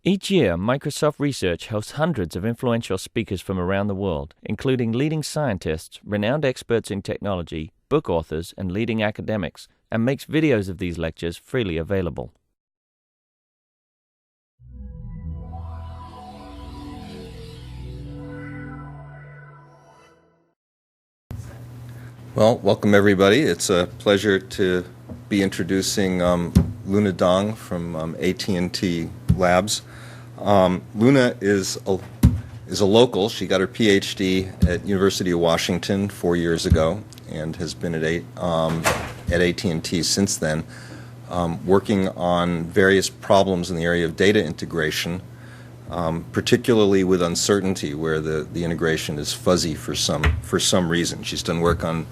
Each year, Microsoft Research hosts hundreds of influential speakers from around the world, including leading scientists, renowned experts in technology, book authors, and leading academics, and makes videos of these lectures freely available. Well, welcome everybody. It's a pleasure to be introducing Luna Dong from AT&T Labs. Luna is a local. She got her PhD at University of Washington 4 years ago and has been at AT&T since then, working on various problems in the area of data integration, particularly with uncertainty, where the integration is fuzzy for some reason. She's done work on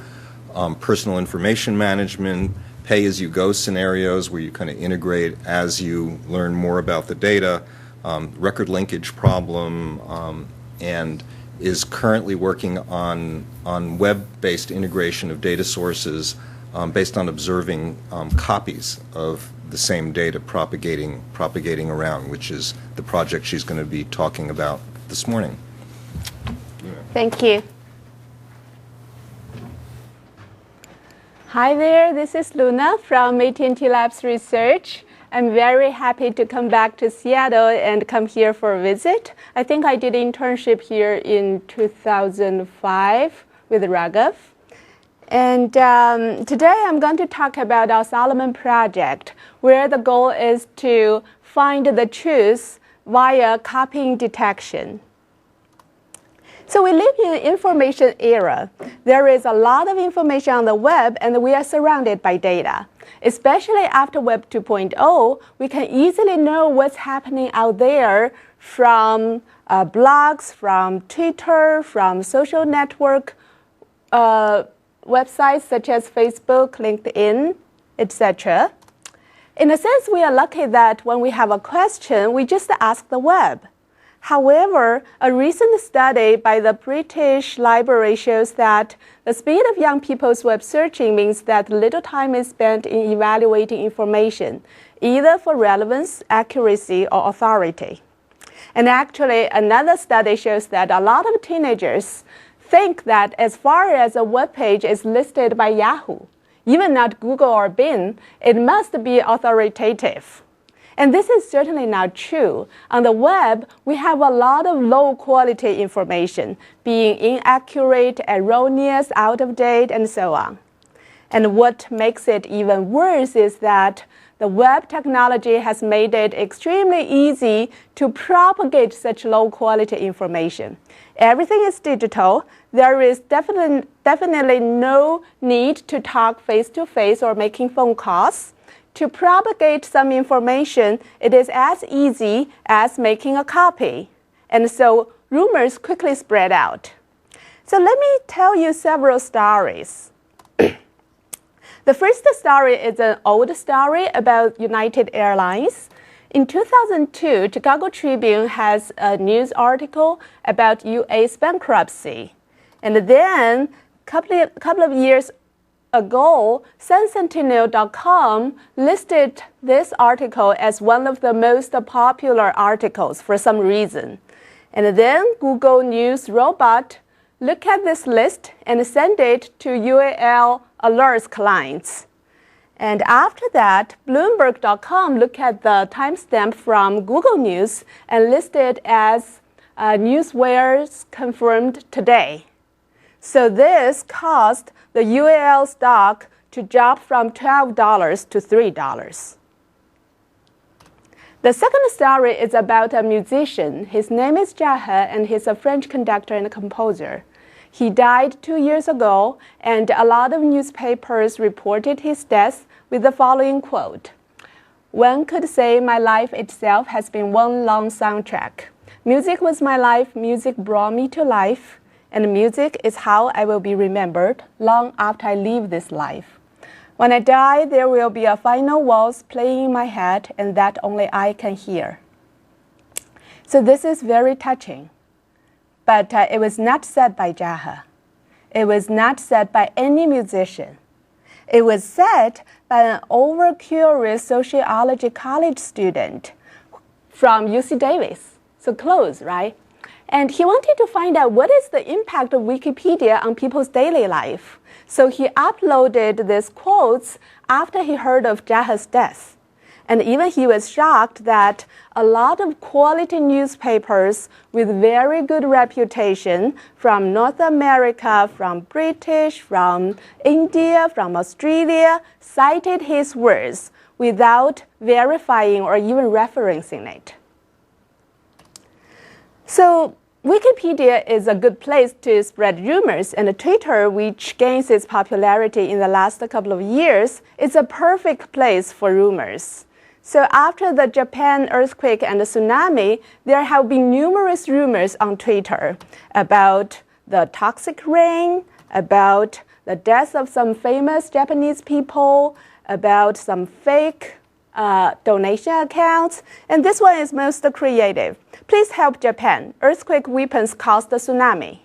personal information management, pay-as-you-go scenarios where you kind of integrate as you learn more about the data, record linkage problem, and is currently working on web-based integration of data sources based on observing copies of the same data propagating around, which is the project she's going to be talking about this morning. Thank you. Hi there, this is Luna from AT&T Labs Research. I'm very happy to come back to Seattle and come here for a visit. I think I did an internship here in 2005 with Raghav. And today I'm going to talk about our Solomon project, where the goal is to find the truth via copying detection. So we live in an information era. There is a lot of information on the web, and we are surrounded by data. Especially after Web 2.0, we can easily know what's happening out there from blogs, from Twitter, from social network websites such as Facebook, LinkedIn, etc. In a sense, we are lucky that when we have a question, we just ask the web. However, a recent study by the British Library shows that the speed of young people's web searching means that little time is spent in evaluating information, either for relevance, accuracy, or authority. And actually, another study shows that a lot of teenagers think that as far as a web page is listed by Yahoo, even not Google or Bing, it must be authoritative. And this is certainly not true. On the web, we have a lot of low-quality information, being inaccurate, erroneous, out of date, and so on. And what makes it even worse is that the web technology has made it extremely easy to propagate such low-quality information. Everything is digital. There is definitely no need to talk face-to-face or making phone calls. To propagate some information, it is as easy as making a copy. And so rumors quickly spread out. So let me tell you several stories. The first story is an old story about United Airlines. In 2002, Chicago Tribune has a news article about UA's bankruptcy. And then a couple of years ago, SunSentinel.com listed this article as one of the most popular articles for some reason. And then Google News Robot looked at this list and sent it to UAL alerts clients. And after that, Bloomberg.com looked at the timestamp from Google News and listed as newswares confirmed today. So this caused the UAL stock to drop from $12 to $3. The second story is about a musician. His name is Jaha, and he's a French conductor and composer. He died 2 years ago, and a lot of newspapers reported his death with the following quote: "One could say my life itself has been one long soundtrack. Music was my life, music brought me to life. And music is how I will be remembered long after I leave this life. When I die, there will be a final waltz playing in my head, and that only I can hear." So this is very touching. But it was not said by Jaha. It was not said by any musician. It was said by an over-curious sociology college student from UC Davis, so close, right? And he wanted to find out what is the impact of Wikipedia on people's daily life. So he uploaded these quotes after he heard of Jaha's death. And even he was shocked that a lot of quality newspapers with very good reputation from North America, from British, from India, from Australia, cited his words without verifying or even referencing it. So Wikipedia is a good place to spread rumors, and Twitter, which gains its popularity in the last couple of years, is a perfect place for rumors. So after the Japan earthquake and the tsunami, there have been numerous rumors on Twitter about the toxic rain, about the death of some famous Japanese people, about some fake donation accounts, and this one is most creative. Please help Japan. Earthquake weapons caused the tsunami.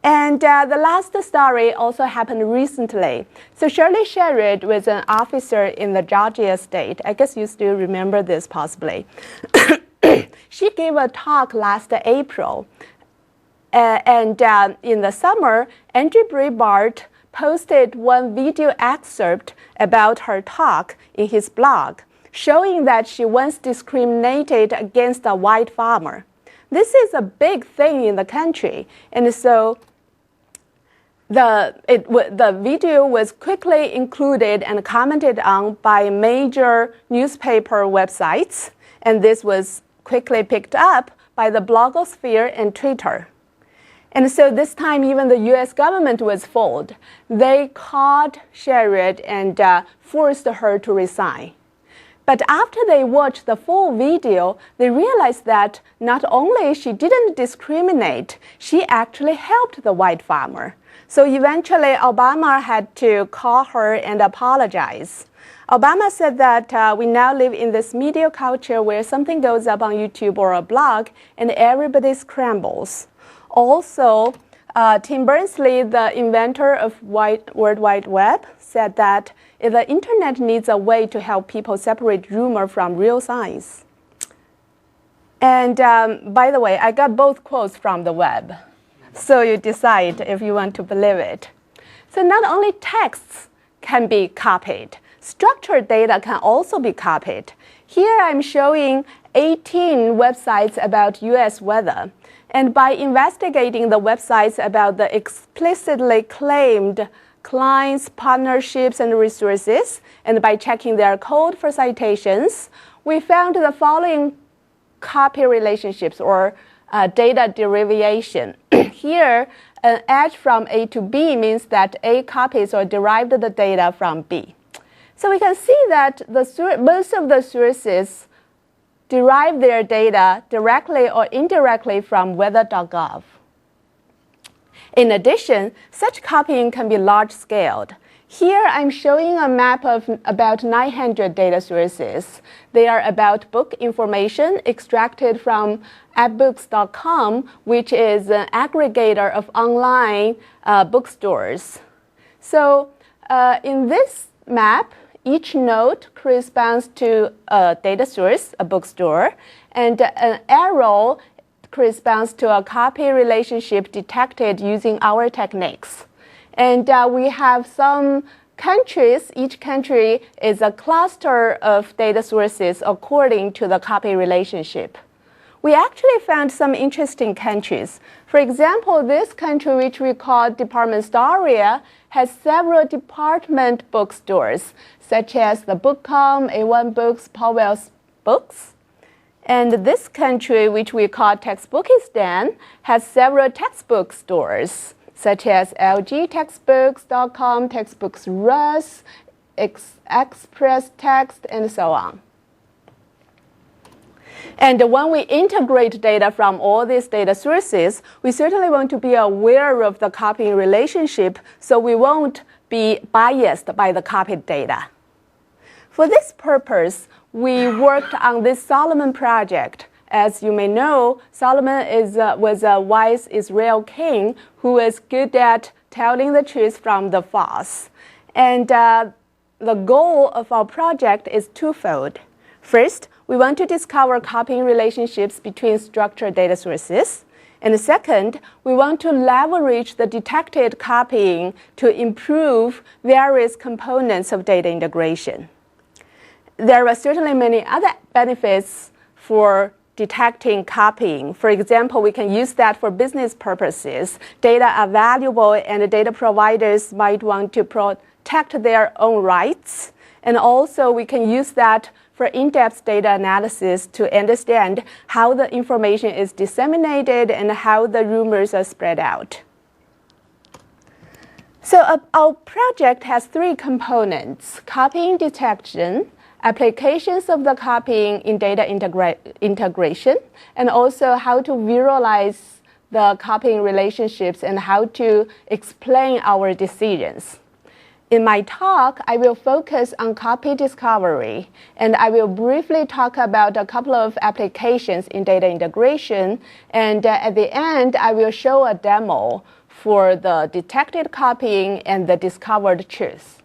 And the last story also happened recently. So Shirley Sherrod was an officer in the Georgia state. I guess you still remember this possibly. She gave a talk last April. In the summer, Andrew Breitbart posted one video excerpt about her talk in his blog, showing that she once discriminated against a white farmer. This is a big thing in the country, and so the video was quickly included and commented on by major newspaper websites, and this was quickly picked up by the blogosphere and Twitter. And so this time, even the U.S. government was fooled. They caught Sherrod and forced her to resign. But after they watched the full video, they realized that not only she didn't discriminate, she actually helped the white farmer. So eventually, Obama had to call her and apologize. Obama said that we now live in this media culture where something goes up on YouTube or a blog and everybody scrambles. Also, Tim Berners-Lee, the inventor of World Wide Web, said that the internet needs a way to help people separate rumor from real science. And by the way, I got both quotes from the web. So you decide if you want to believe it. So not only texts can be copied, structured data can also be copied. Here I'm showing 18 websites about US weather. And by investigating the websites about the explicitly claimed clients, partnerships, and resources, and by checking their code for citations, we found the following copy relationships or data derivation. Here, an edge from A to B means that A copies or derived the data from B. So we can see that most of the sources derive their data directly or indirectly from weather.gov. In addition, such copying can be large-scaled. Here I'm showing a map of about 900 data sources. They are about book information extracted from appbooks.com, which is an aggregator of online bookstores. So in this map, each node corresponds to a data source, a bookstore, and an arrow corresponds to a copy relationship detected using our techniques. And we have some countries. Each country is a cluster of data sources according to the copy relationship. We actually found some interesting countries. For example, this country, which we call Department Storia, has several department bookstores, such as the Bookcom, A1 Books, Powell's Books. And this country, which we call Textbookistan, has several textbook stores, such as lgtextbooks.com, Textbooks Rus, Express Text, and so on. And when we integrate data from all these data sources, we certainly want to be aware of the copying relationship so we won't be biased by the copied data. For this purpose, we worked on this Solomon project. As you may know, Solomon was a wise Israel king who was good at telling the truth from the false. And the goal of our project is twofold. First, we want to discover copying relationships between structured data sources. And second, we want to leverage the detected copying to improve various components of data integration. There are certainly many other benefits for detecting copying. For example, we can use that for business purposes. Data are valuable, and the data providers might want to protect their own rights. And also, we can use that for in-depth data analysis to understand how the information is disseminated and how the rumors are spread out. So our project has three components: copying detection, applications of the copying in data integration, and also how to visualize the copying relationships and how to explain our decisions. In my talk, I will focus on copy discovery, and I will briefly talk about a couple of applications in data integration, and at the end, I will show a demo for the detected copying and the discovered truth.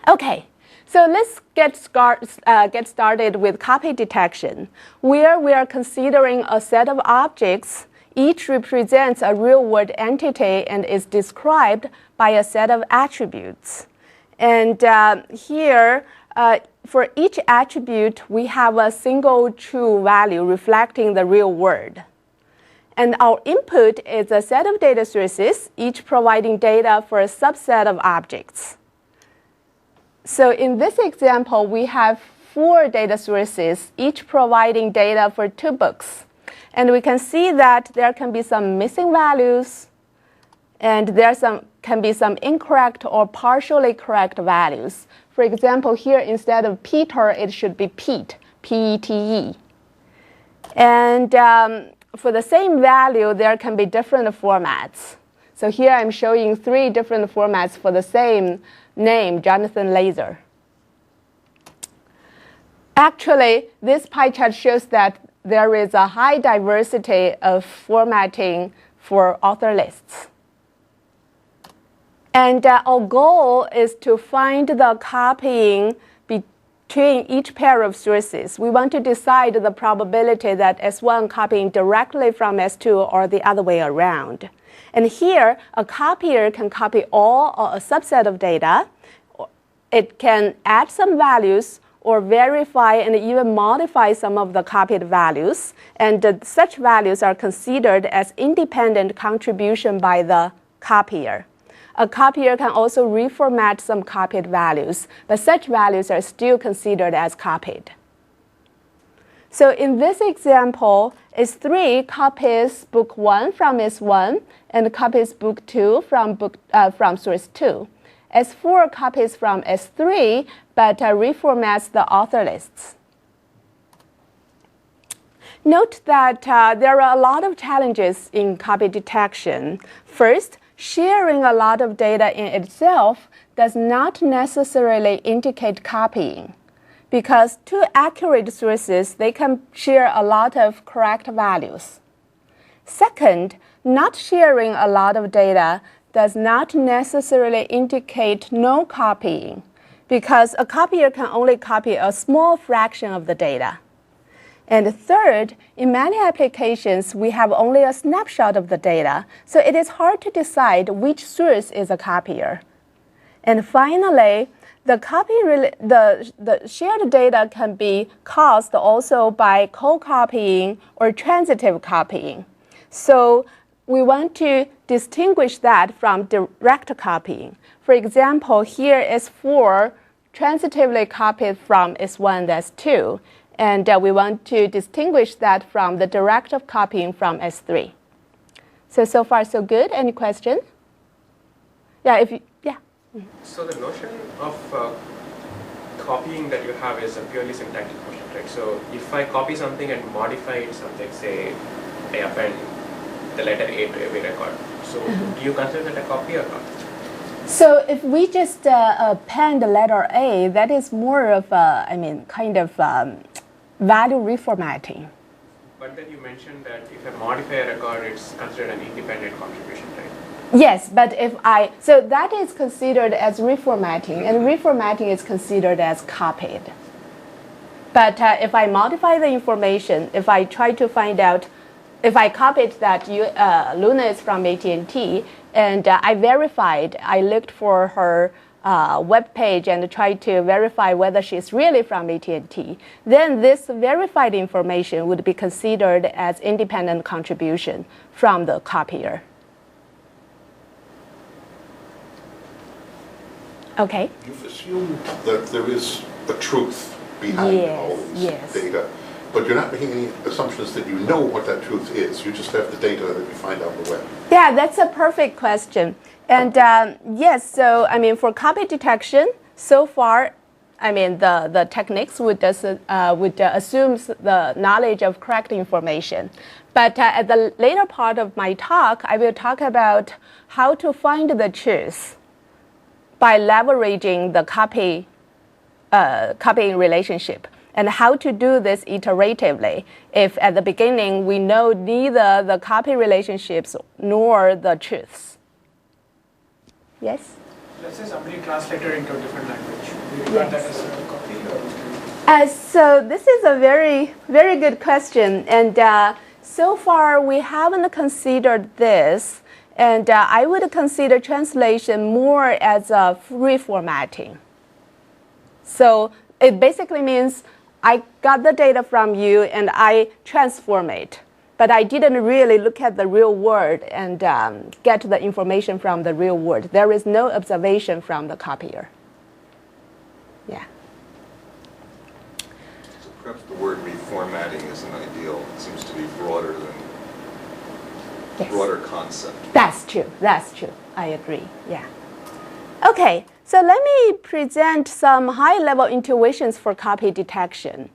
Okay, so let's get started with copy detection, where we are considering a set of objects. Each represents a real-world entity and is described by a set of attributes. And here, for each attribute, we have a single true value reflecting the real world. And our input is a set of data sources, each providing data for a subset of objects. So in this example, we have 4 data sources, each providing data for 2 books. And we can see that there can be some missing values, and there can be some incorrect or partially correct values. For example, here instead of Peter, it should be Pete, P-E-T-E. And for the same value, there can be different formats. So here I'm showing 3 different formats for the same name, Jonathan Laser. Actually, this pie chart shows that there is a high diversity of formatting for author lists. And our goal is to find the copying between each pair of sources. We want to decide the probability that S1 copying directly from S2 or the other way around. And here, a copier can copy all or a subset of data. It can add some values or verify and even modify some of the copied values. And such values are considered as independent contribution by the copier. A copier can also reformat some copied values, but such values are still considered as copied. So in this example, S3 copies book 1 from S1 and copies book 2 from source 2. S4 copies from S3, but reformats the author lists. Note that there are a lot of challenges in copy detection. First, sharing a lot of data in itself does not necessarily indicate copying, because 2 accurate sources, they can share a lot of correct values. Second, not sharing a lot of data does not necessarily indicate no copying, because a copier can only copy a small fraction of the data. And third, in many applications, we have only a snapshot of the data, so it is hard to decide which source is a copier. And finally, the shared data can be caused also by co-copying or transitive copying. So we want to distinguish that from direct copying. For example, here is 4 transitively copied from S1 and S2, and we want to distinguish that from the direct copying from S3. So far so good. Any question? Yeah. So the notion of copying that you have is a purely syntactic notion, right? So if I copy something and modify it something, say I append the letter A to every record, so do you consider that a copy or not? So if we just append the letter A, that is more of a, value reformatting. But then you mentioned that if I modify a record, it's considered an independent contribution, right? Yes, but so that is considered as reformatting, and reformatting is considered as copied. But if I modify the information, if I try to find out, if I copied that Luna is from AT&T, and I verified, I looked for her web page and tried to verify whether she's really from AT&T, then this verified information would be considered as independent contribution from the copier. Okay? You've assumed that there is a truth behind all these data, but you're not making any assumptions that you know what that truth is. You just have the data that you find on the web. Yeah, that's a perfect question. And yes, so I mean, for copy detection, so far, I mean, the techniques would assume the knowledge of correct information. But at the later part of my talk, I will talk about how to find the truth by leveraging the copying relationship, and how to do this iteratively if at the beginning we know neither the copy relationships nor the truths. Yes? Let's say somebody translated into a different language. Do you regard that as a copy or? So this is a very, very good question. And so far we haven't considered this. And I would consider translation more as a reformatting. So it basically means I got the data from you and I transform it. But I didn't really look at the real world and get the information from the real world. There is no observation from the copier. Yeah. So perhaps the word reformatting isn't ideal. It seems to be broader than broader concept. That's true. That's true. I agree. Yeah. Okay. So let me present some high-level intuitions for copy detection.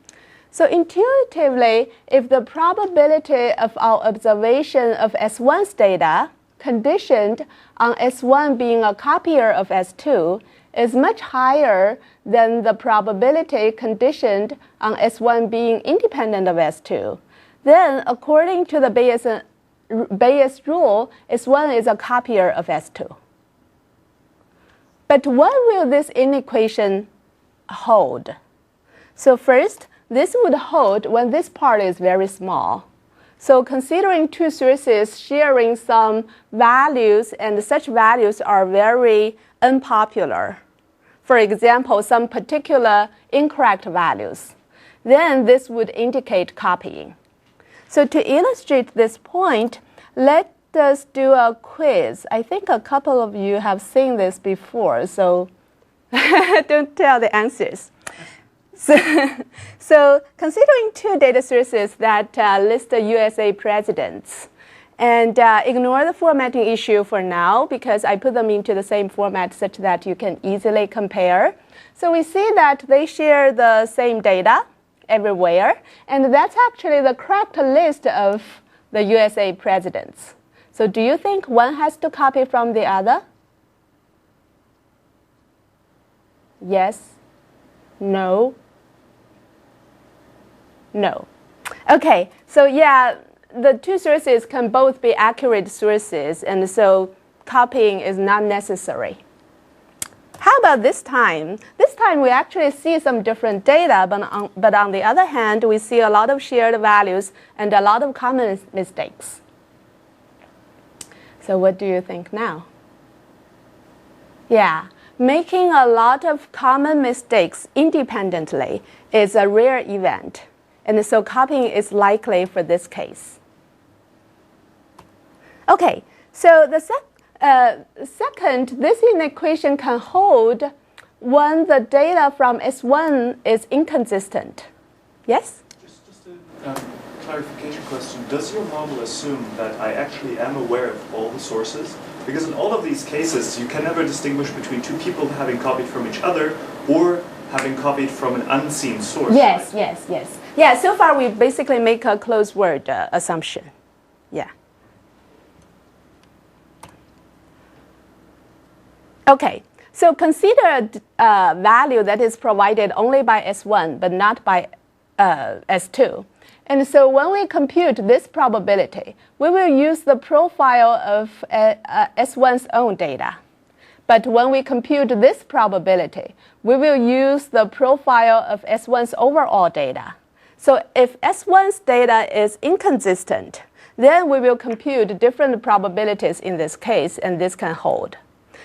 So intuitively, if the probability of our observation of S1's data conditioned on S1 being a copier of S2 is much higher than the probability conditioned on S1 being independent of S2, then according to the Bayes rule, S1 is a copier of S2. But when will this inequation hold? So first, this would hold when this part is very small. So considering two sources sharing some values, and such values are very unpopular, for example, some particular incorrect values, then this would indicate copying. So to illustrate this point, let us do a quiz. I think a couple of you have seen this before, so don't tell the answers. So considering two data sources that list the USA presidents, and ignore the formatting issue for now because I put them into the same format such that you can easily compare. So we see that they share the same data everywhere, and that's actually the correct list of the USA presidents. So do you think one has to copy from the other? Yes? No? No. Okay, so yeah, the two sources can both be accurate sources, and so copying is not necessary. How about this time? This time we actually see some different data, but on the other hand, we see a lot of shared values and a lot of common mistakes. So what do you think now? Yeah, making a lot of common mistakes independently is a rare event, and so copying is likely for this case. Okay, so the second, this inequation can hold when the data from S1 is inconsistent. Yes? Just a clarification question. Does your model assume that I actually am aware of all the sources? Because in all of these cases, you can never distinguish between two people having copied from each other or having copied from an unseen source. Yes, right? yes. Yeah, so far we basically make a closed word assumption. Yeah. Okay, so consider a value that is provided only by S1 but not by S2. And so when we compute this probability, we will use the profile of S1's own data. But when we compute this probability, we will use the profile of S1's overall data. So if S1's data is inconsistent, then we will compute different probabilities in this case, and this can hold.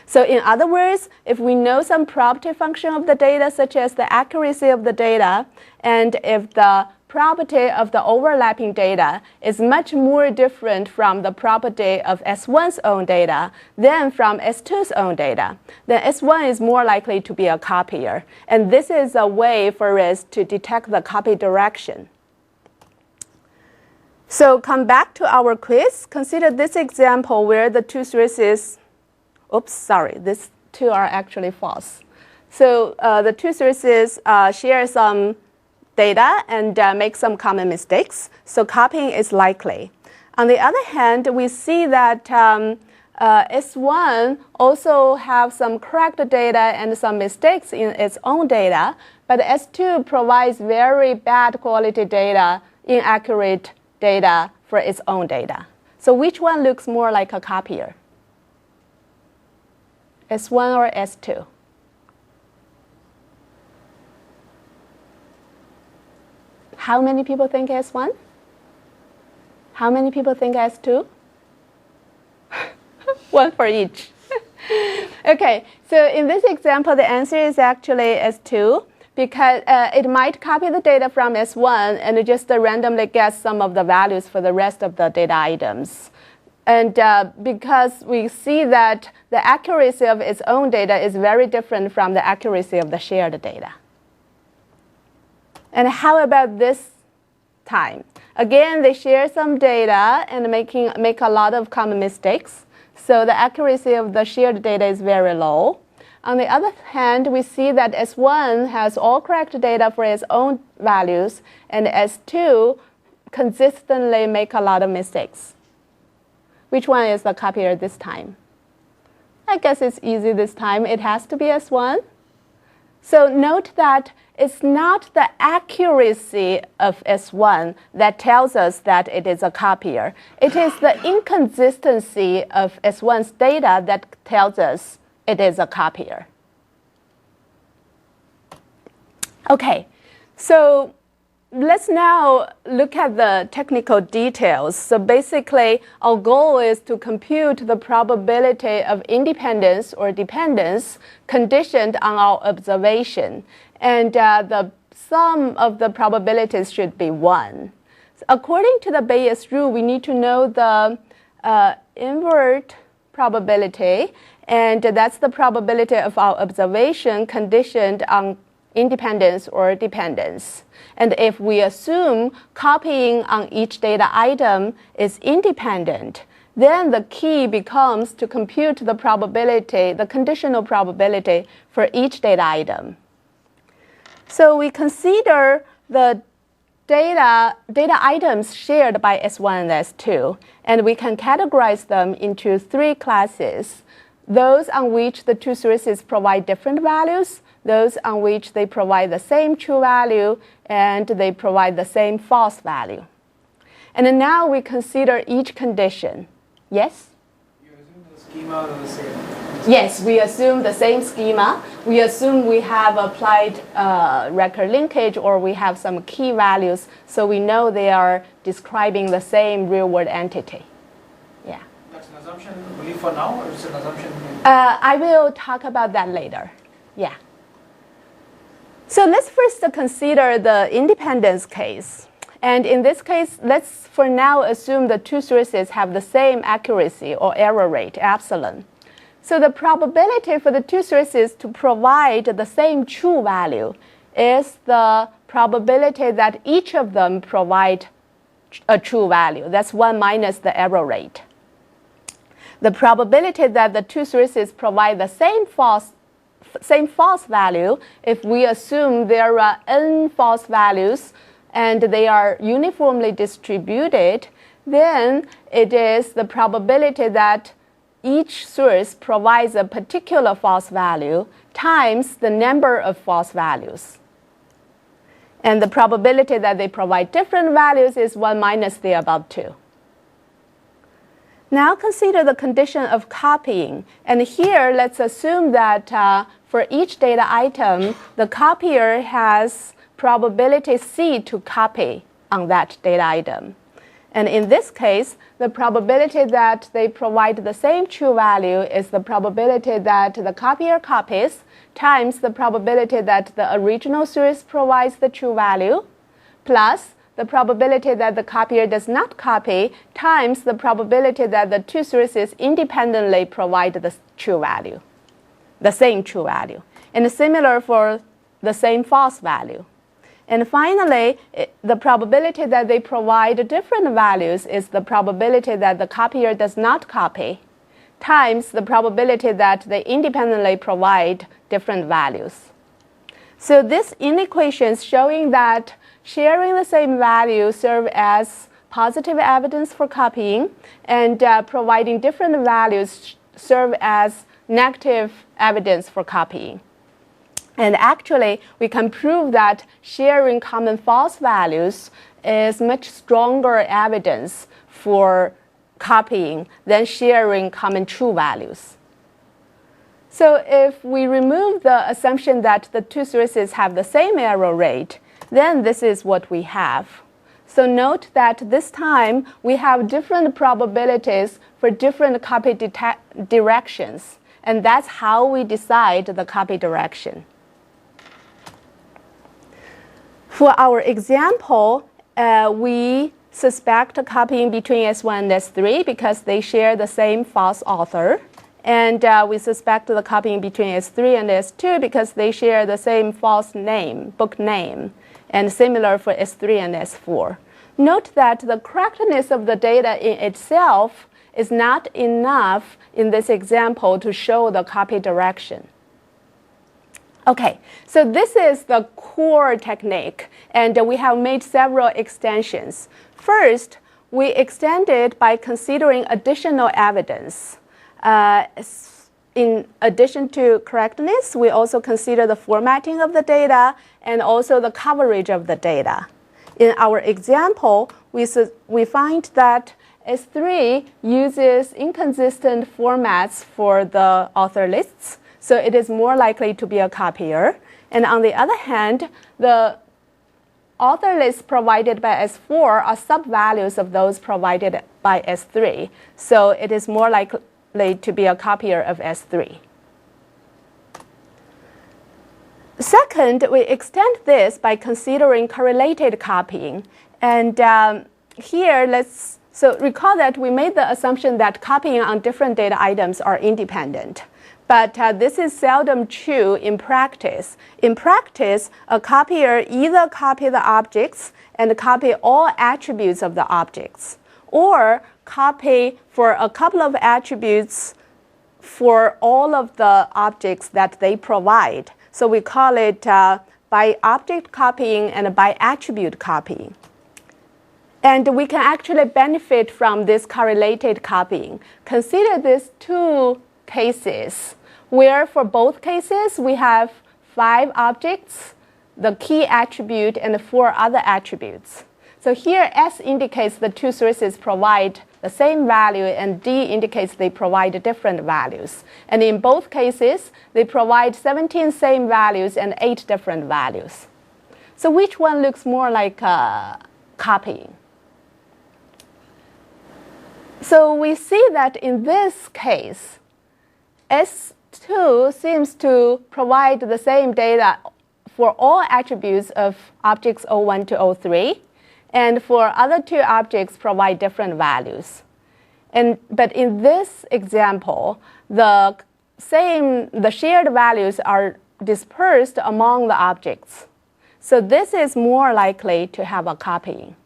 So in other words, if we know some property function of the data, such as the accuracy of the data, and if the property of the overlapping data is much more different from the property of S1's own data than from S2's own data, then S1 is more likely to be a copier. And this is a way for us to detect the copy direction. So come back to our quiz. Consider this example where the two sources, these two are actually false. So the two sources share some data and make some common mistakes, so copying is likely. On the other hand, we see that S1 also have some correct data and some mistakes in its own data, but S2 provides very bad quality data, inaccurate data for its own data. So which one looks more like a copier? S1 or S2? How many people think S1? How many people think S2? One for each. Okay, so in this example, the answer is actually S2 because it might copy the data from S1 and just randomly guess some of the values for the rest of the data items. And because we see that the accuracy of its own data is very different from the accuracy of the shared data. And how about this time? Again, they share some data and make a lot of common mistakes. So the accuracy of the shared data is very low. On the other hand, we see that S1 has all correct data for its own values, and S2 consistently make a lot of mistakes. Which one is the copier this time? I guess it's easy this time. It has to be S1. So note that it's not the accuracy of S1 that tells us that it is a copier. It is the inconsistency of S1's data that tells us it is a copier. Okay, so let's now look at the technical details. So basically, our goal is to compute the probability of independence or dependence conditioned on our observation. And the sum of the probabilities should be 1. So according to the Bayes rule, we need to know the invert probability, and that's the probability of our observation conditioned on independence or dependence. And if we assume copying on each data item is independent, then the key becomes to compute the probability, the conditional probability for each data item. So we consider the data items shared by S1 and S2, and we can categorize them into 3 classes. Those on which the two sources provide different values, those on which they provide the same true value, and they provide the same false value. And then now we consider each condition. Yes? You assume the schema are the same. Yes, we assume the same schema. We assume we have applied record linkage, or we have some key values, so we know they are describing the same real-world entity. Yeah. That's an assumption only for now, or it's an assumption? I will talk about that later. Yeah. So let's first consider the independence case. And in this case, let's for now assume the two sources have the same accuracy or error rate, epsilon. So the probability for the two sources to provide the same true value is the probability that each of them provide a true value. That's 1 minus the error rate. The probability that the two sources provide the same false value, if we assume there are n false values and they are uniformly distributed, then it is the probability that each source provides a particular false value times the number of false values. And the probability that they provide different values is 1 minus the above 2. Now consider the condition of copying. And here, let's assume that for each data item, the copier has probability C to copy on that data item. And in this case, the probability that they provide the same true value is the probability that the copier copies times the probability that the original source provides the true value, plus the probability that the copier does not copy times the probability that the two sources independently provide the true value, the same true value. And similar for the same false value. And finally, the probability that they provide different values is the probability that the copier does not copy times the probability that they independently provide different values. So this inequation is showing that sharing the same value serve as positive evidence for copying, and providing different values serve as negative evidence for copying. And actually, we can prove that sharing common false values is much stronger evidence for copying than sharing common true values. So if we remove the assumption that the two sources have the same error rate, then this is what we have. So note that this time we have different probabilities for different copy directions, and that's how we decide the copy direction. For our example, we suspect copying between S1 and S3 because they share the same false author. And we suspect the copying between S3 and S2 because they share the same false name, book name, and similar for S3 and S4. Note that the correctness of the data in itself is not enough in this example to show the copy direction. Okay, so this is the core technique, and we have made several extensions. First, we extended by considering additional evidence. In addition to correctness, we also consider the formatting of the data and also the coverage of the data. In our example, we find that S3 uses inconsistent formats for the author lists, so it is more likely to be a copier. And on the other hand, the author lists provided by S4 are sub-values of those provided by S3, so it is more likely to be a copier of S3. Second, we extend this by considering correlated copying. And here, so recall that we made the assumption that copying on different data items are independent. But this is seldom true in practice. In practice, a copier either copy the objects and copy all attributes of the objects, or copy for a couple of attributes for all of the objects that they provide. So we call it by object copying and by attribute copying. And we can actually benefit from this correlated copying. Consider these two cases, where for both cases we have 5 objects, the key attribute, and 4 other attributes. So here S indicates the two sources provide the same value, and D indicates they provide different values. And in both cases, they provide 17 same values and 8 different values. So which one looks more like copying? So we see that in this case, S2 seems to provide the same data for all attributes of objects O1 to O3, and for other 2 objects provide different values. But in this example, the shared values are dispersed among the objects. So this is more likely to have a copying.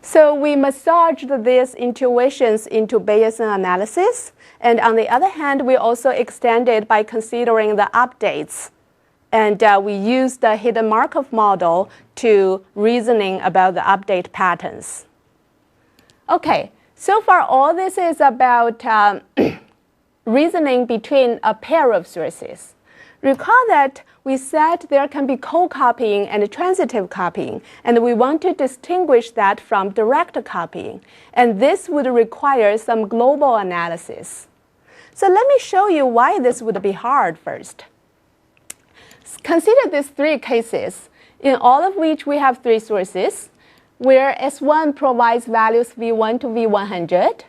So we massaged these intuitions into Bayesian analysis. And on the other hand, we also extended by considering the updates. And we used the hidden Markov model to reasoning about the update patterns. Okay, so far all this is about reasoning between a pair of sources. Recall that we said there can be co-copying and transitive copying, and we want to distinguish that from direct copying. And this would require some global analysis. So let me show you why this would be hard first. Consider these three cases, in all of which we have three sources, where S1 provides values V1 to V100,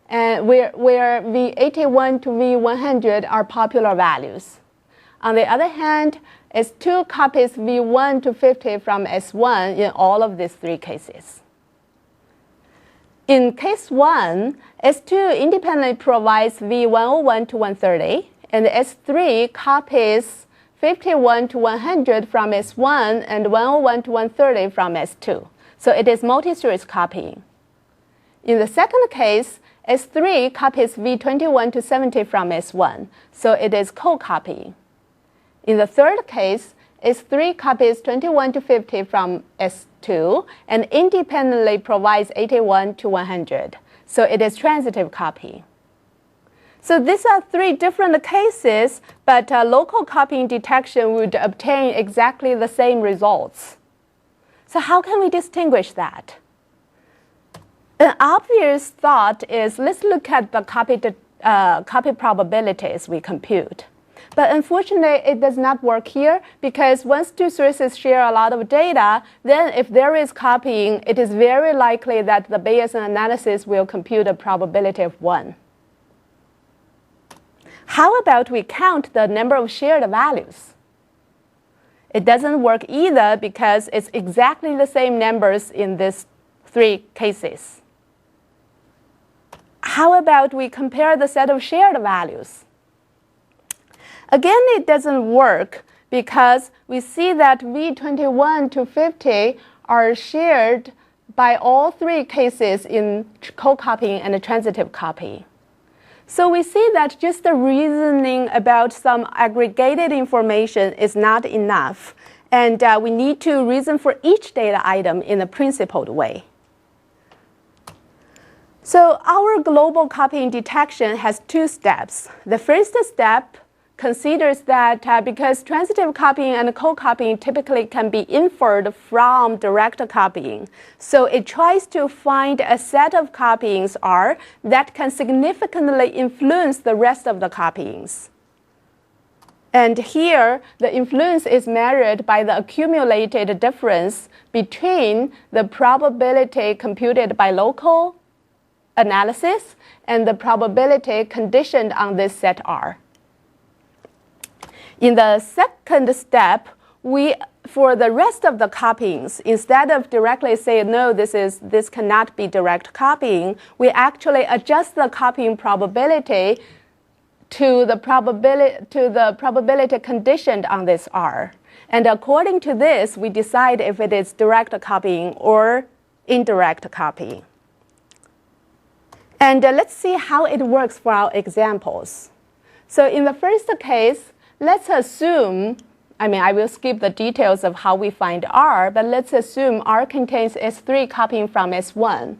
and where V81 to V100 are popular values. On the other hand, S2 copies V1 to 50 from S1 in all of these three cases. In case 1, S2 independently provides V101 to 130, and S3 copies 51 to 100 from S1 and 101 to 130 from S2. So it is multi-source copying. In the second case, S3 copies V21 to 70 from S1, so it is co-copying. In the third case, S3 copies 21 to 50 from S2 and independently provides 81 to 100, so it is transitive copying. So these are three different cases, but local copying detection would obtain exactly the same results. So how can we distinguish that? An obvious thought is, let's look at the copy probabilities we compute. But unfortunately, it does not work here, because once two sources share a lot of data, then if there is copying, it is very likely that the Bayesian analysis will compute a probability of 1. How about we count the number of shared values? It doesn't work either, because it's exactly the same numbers in these three cases. How about we compare the set of shared values? Again, it doesn't work, because we see that V21 to 50 are shared by all three cases in co-copying and transitive copying. So we see that just the reasoning about some aggregated information is not enough, and we need to reason for each data item in a principled way. So our global copying detection has two steps. The first step considers that because transitive copying and co-copying typically can be inferred from direct copying, so it tries to find a set of copyings R that can significantly influence the rest of the copyings. And here, the influence is measured by the accumulated difference between the probability computed by local analysis and the probability conditioned on this set R. In the second step, for the rest of the copyings, instead of directly saying, no, this cannot be direct copying, we actually adjust the copying probability to the probability conditioned on this R. And according to this, we decide if it is direct copying or indirect copying. And let's see how it works for our examples. So in the first case, let's assume, I will skip the details of how we find R, but let's assume R contains S3 copying from S1.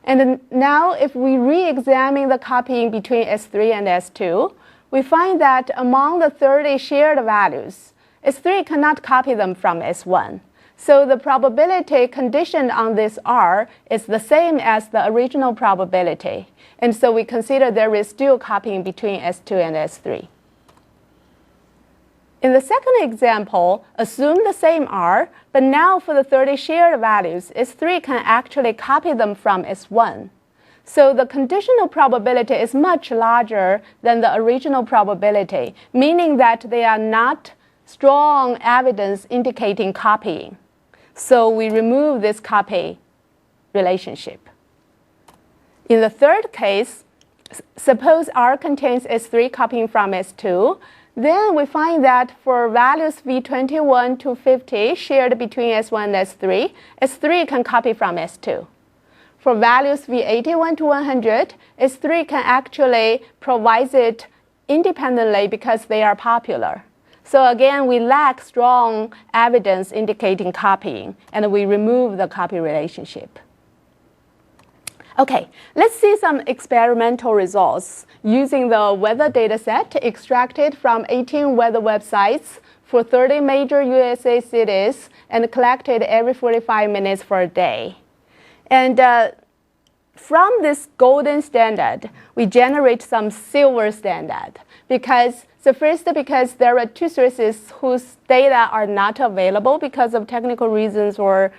And now if we re-examine the copying between S3 and S2, we find that among the 30 shared values, S3 cannot copy them from S1. So the probability conditioned on this R is the same as the original probability. And so we consider there is still copying between S2 and S3. In the second example, assume the same R, but now for the 30 shared values, S3 can actually copy them from S1. So the conditional probability is much larger than the original probability, meaning that they are not strong evidence indicating copying. So we remove this copy relationship. In the third case, suppose R contains S3 copying from S2, then we find that for values V21 to 50 shared between S1 and S3, S3 can copy from S2. For values V81 to 100, S3 can actually provide it independently because they are popular. So again, we lack strong evidence indicating copying, and we remove the copy relationship. Okay, let's see some experimental results using the weather data set extracted from 18 weather websites for 30 major USA cities and collected every 45 minutes for a day. And from this golden standard, we generate some silver standard. Because there are two sources whose data are not available because of technical reasons or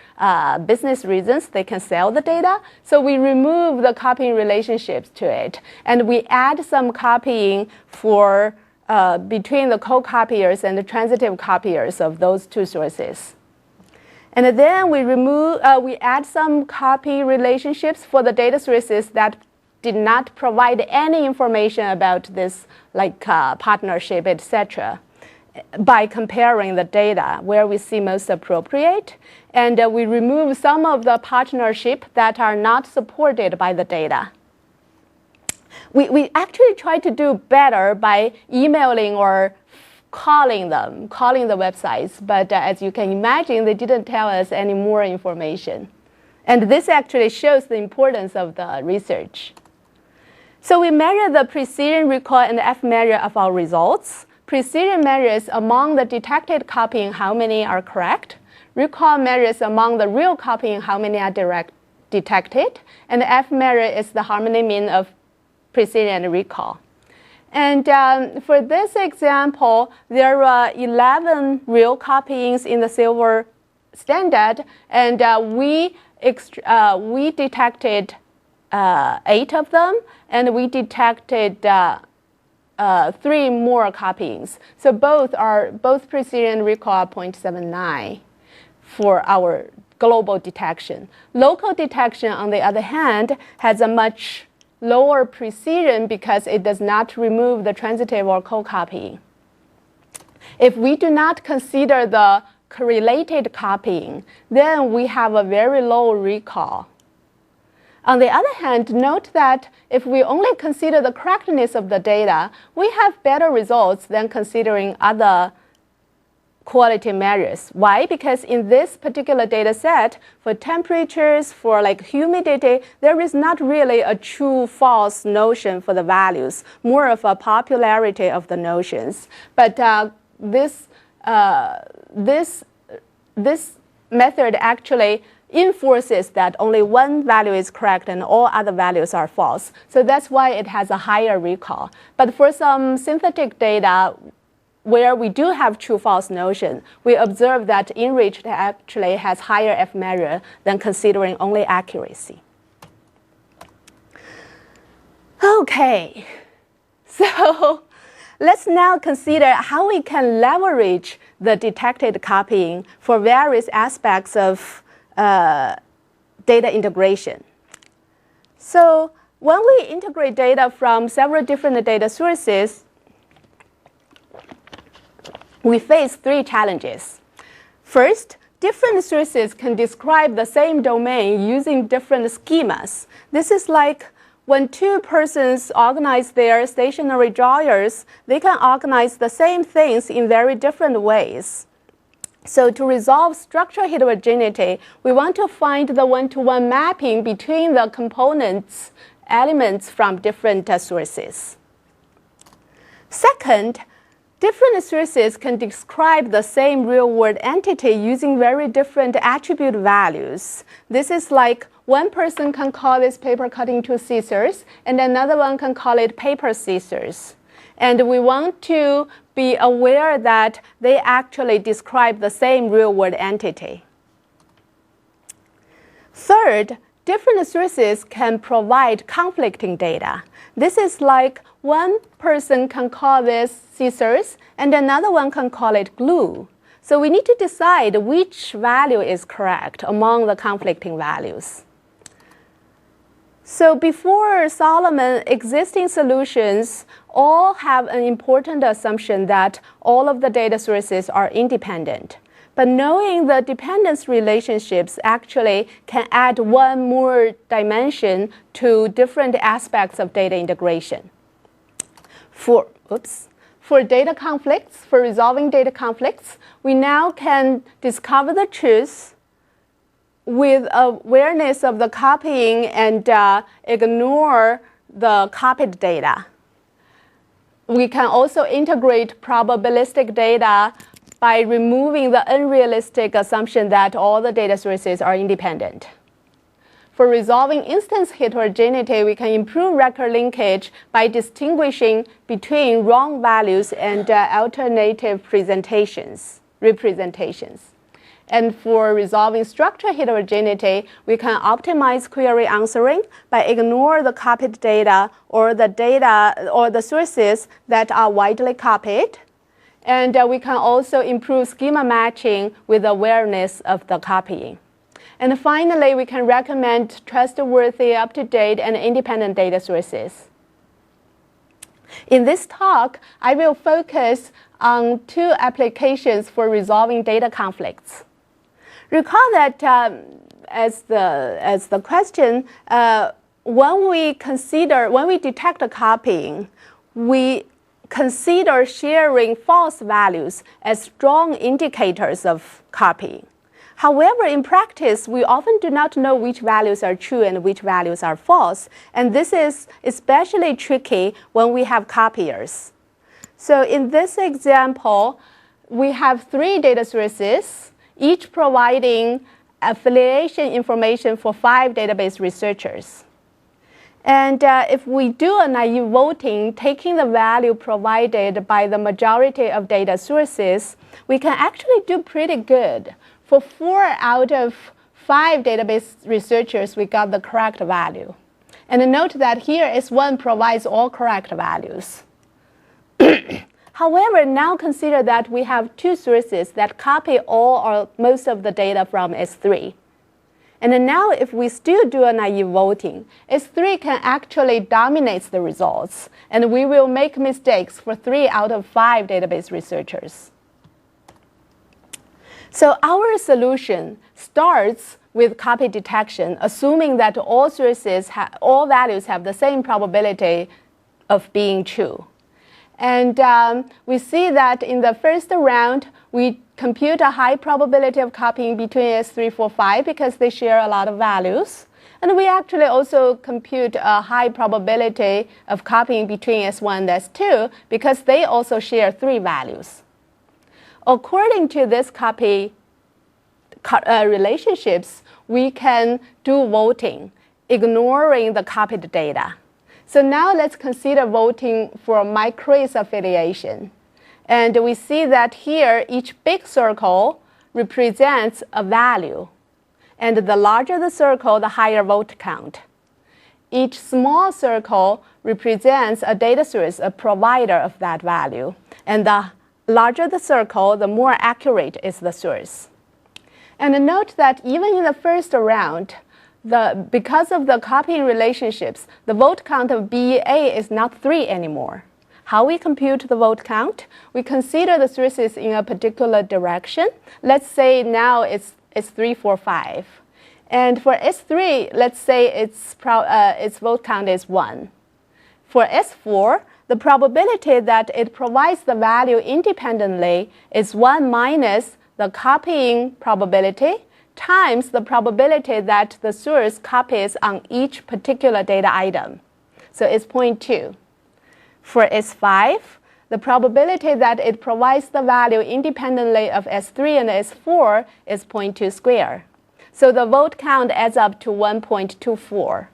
business reasons. They can sell the data. So we remove the copying relationships to it. And we add some copying for between the co-copiers and the transitive copiers of those two sources. And then we add some copy relationships for the data sources that did not provide any information about this, like partnership, etc., by comparing the data where we see most appropriate. And we remove some of the partnership that are not supported by the data. We actually try to do better by emailing or calling the websites, but as you can imagine, they didn't tell us any more information. And this actually shows the importance of the research. So we measure the precision, recall, and the F-measure of our results. Precision measures among the detected copying how many are correct. Recall measures among the real copying how many are detected. And the F-measure is the harmony mean of precision and recall. And for this example, there are 11 real copyings in the silver standard, and we detected 8 of them, and we detected 3 more copyings. So both precision and recall are 0.79 for our global detection. Local detection, on the other hand, has a much lower precision because it does not remove the transitive or co-copying. If we do not consider the correlated copying, then we have a very low recall. On the other hand, note that if we only consider the correctness of the data, we have better results than considering other quality measures. Why? Because in this particular data set, for temperatures, for like humidity, there is not really a true-false notion for the values, more of a popularity of the notions. But this method actually enforces that only one value is correct and all other values are false. So that's why it has a higher recall. But for some synthetic data, where we do have true-false notion, we observe that enriched actually has higher F-measure than considering only accuracy. Okay, so let's now consider how we can leverage the detected copying for various aspects of data integration. So when we integrate data from several different data sources, we face 3 challenges. First, different sources can describe the same domain using different schemas. This is like when 2 persons organize their stationary drawers, they can organize the same things in very different ways. So to resolve structural heterogeneity, we want to find the one-to-one mapping between the components, elements from different sources. Second, different sources can describe the same real-world entity using very different attribute values. This is like one person can call this paper cutting tool scissors, and another one can call it paper scissors. And we want to be aware that they actually describe the same real-world entity. Third, different sources can provide conflicting data. This is like one person can call this scissors, and another one can call it glue. So we need to decide which value is correct among the conflicting values. So before Solomon, existing solutions all have an important assumption that all of the data sources are independent. But knowing the dependence relationships actually can add one more dimension to different aspects of data integration. For data conflicts, for resolving data conflicts, we now can discover the truth with awareness of the copying and ignore the copied data. We can also integrate probabilistic data by removing the unrealistic assumption that all the data sources are independent. For resolving instance heterogeneity, we can improve record linkage by distinguishing between wrong values and alternative representations. And for resolving structure heterogeneity, we can optimize query answering by ignore the copied data or the sources that are widely copied. And we can also improve schema matching with awareness of the copying. And finally, we can recommend trustworthy, up-to-date, and independent data sources. In this talk, I will focus on two applications for resolving data conflicts. Recall that as the question, when we detect a copying, we consider sharing false values as strong indicators of copying. However, in practice, we often do not know which values are true and which values are false, and this is especially tricky when we have copiers. So in this example, we have 3 data sources, each providing affiliation information for 5 database researchers. And if we do a naive voting, taking the value provided by the majority of data sources, we can actually do pretty good. For 4 out of 5 database researchers, we got the correct value. And note that here S1 provides all correct values. However, now consider that we have 2 sources that copy all or most of the data from S3. And now if we still do a naive voting, S3 can actually dominate the results, and we will make mistakes for 3 out of 5 database researchers. So our solution starts with copy detection, assuming that all values have the same probability of being true. And we see that in the first round, we compute a high probability of copying between S3, 4, 5 because they share a lot of values. And we actually also compute a high probability of copying between S1 and S2 because they also share 3 values. According to this copy relationships, we can do voting, ignoring the copied data. So now let's consider voting for microis affiliation. And we see that here, each big circle represents a value. And the larger the circle, the higher vote count. Each small circle represents a data source, a provider of that value. And the larger the circle, the more accurate is the source. And note that even in the first round, because of the copying relationships, the vote count of BEA is not 3 anymore. How we compute the vote count? We consider the sources in a particular direction. Let's say now it's 3, 4, 5. And for S3, let's say its vote count is 1. For S4, the probability that it provides the value independently is 1 minus the copying probability times the probability that the source copies on each particular data item. So it's 0.2. For S5, the probability that it provides the value independently of S3 and S4 is 0.2 squared. So the vote count adds up to 1.24.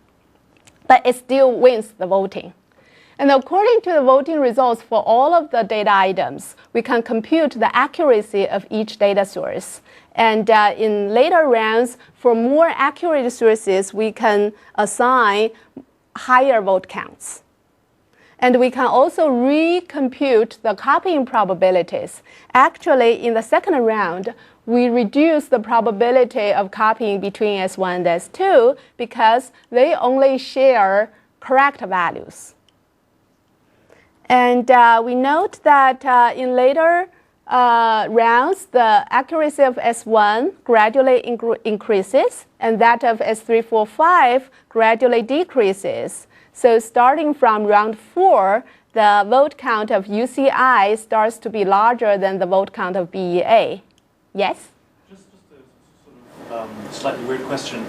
But it still wins the voting. And according to the voting results for all of the data items, we can compute the accuracy of each data source. And in later rounds, for more accurate sources, we can assign higher vote counts. And we can also recompute the copying probabilities. Actually, in the second round, we reduce the probability of copying between S1 and S2 because they only share correct values. And we note that in later rounds, the accuracy of S1 gradually increases, and that of S3, 4, 5 gradually decreases. So starting from round 4, the vote count of UCI starts to be larger than the vote count of BEA. Yes? Just to sort of slightly weird question.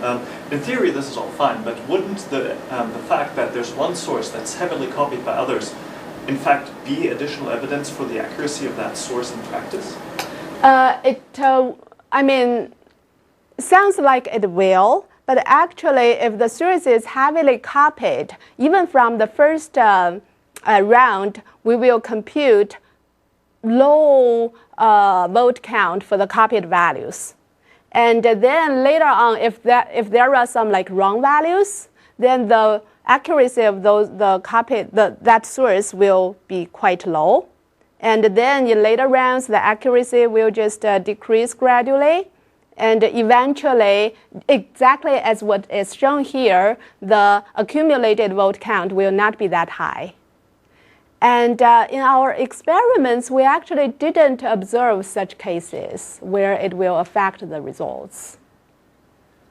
In theory, this is all fine, but wouldn't the fact that there's one source that's heavily copied by others, in fact, be additional evidence for the accuracy of that source in practice? Sounds like it will, but actually, if the source is heavily copied, even from the first round, we will compute low vote count for the copied values. And then later on, if there are some like wrong values, then the accuracy of that source will be quite low. And then in later rounds, the accuracy will just decrease gradually. And eventually, exactly as what is shown here, the accumulated vote count will not be that high. And in our experiments, we actually didn't observe such cases where it will affect the results.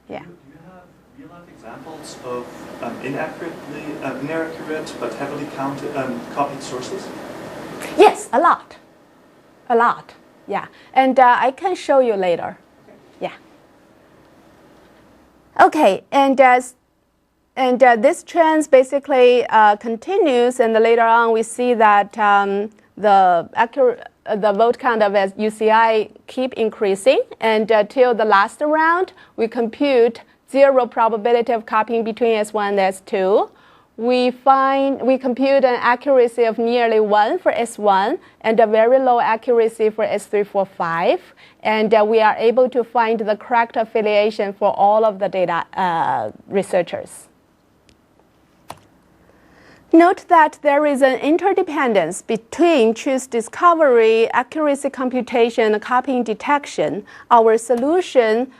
Yeah. Do you have real-life examples of inaccurate but heavily copied sources? Yes, a lot. A lot, yeah. And I can show you later. Yeah. Okay, and this trend basically continues, and later on we see that the vote count of UCI keep increasing, and till the last round, we compute 0 probability of copying between S1 and S2. We compute an accuracy of nearly 1 for S1 and a very low accuracy for S3, 4, 5. And we are able to find the correct affiliation for all of the data researchers. Note that there is an interdependence between truth discovery, accuracy computation, and copying detection. Our solution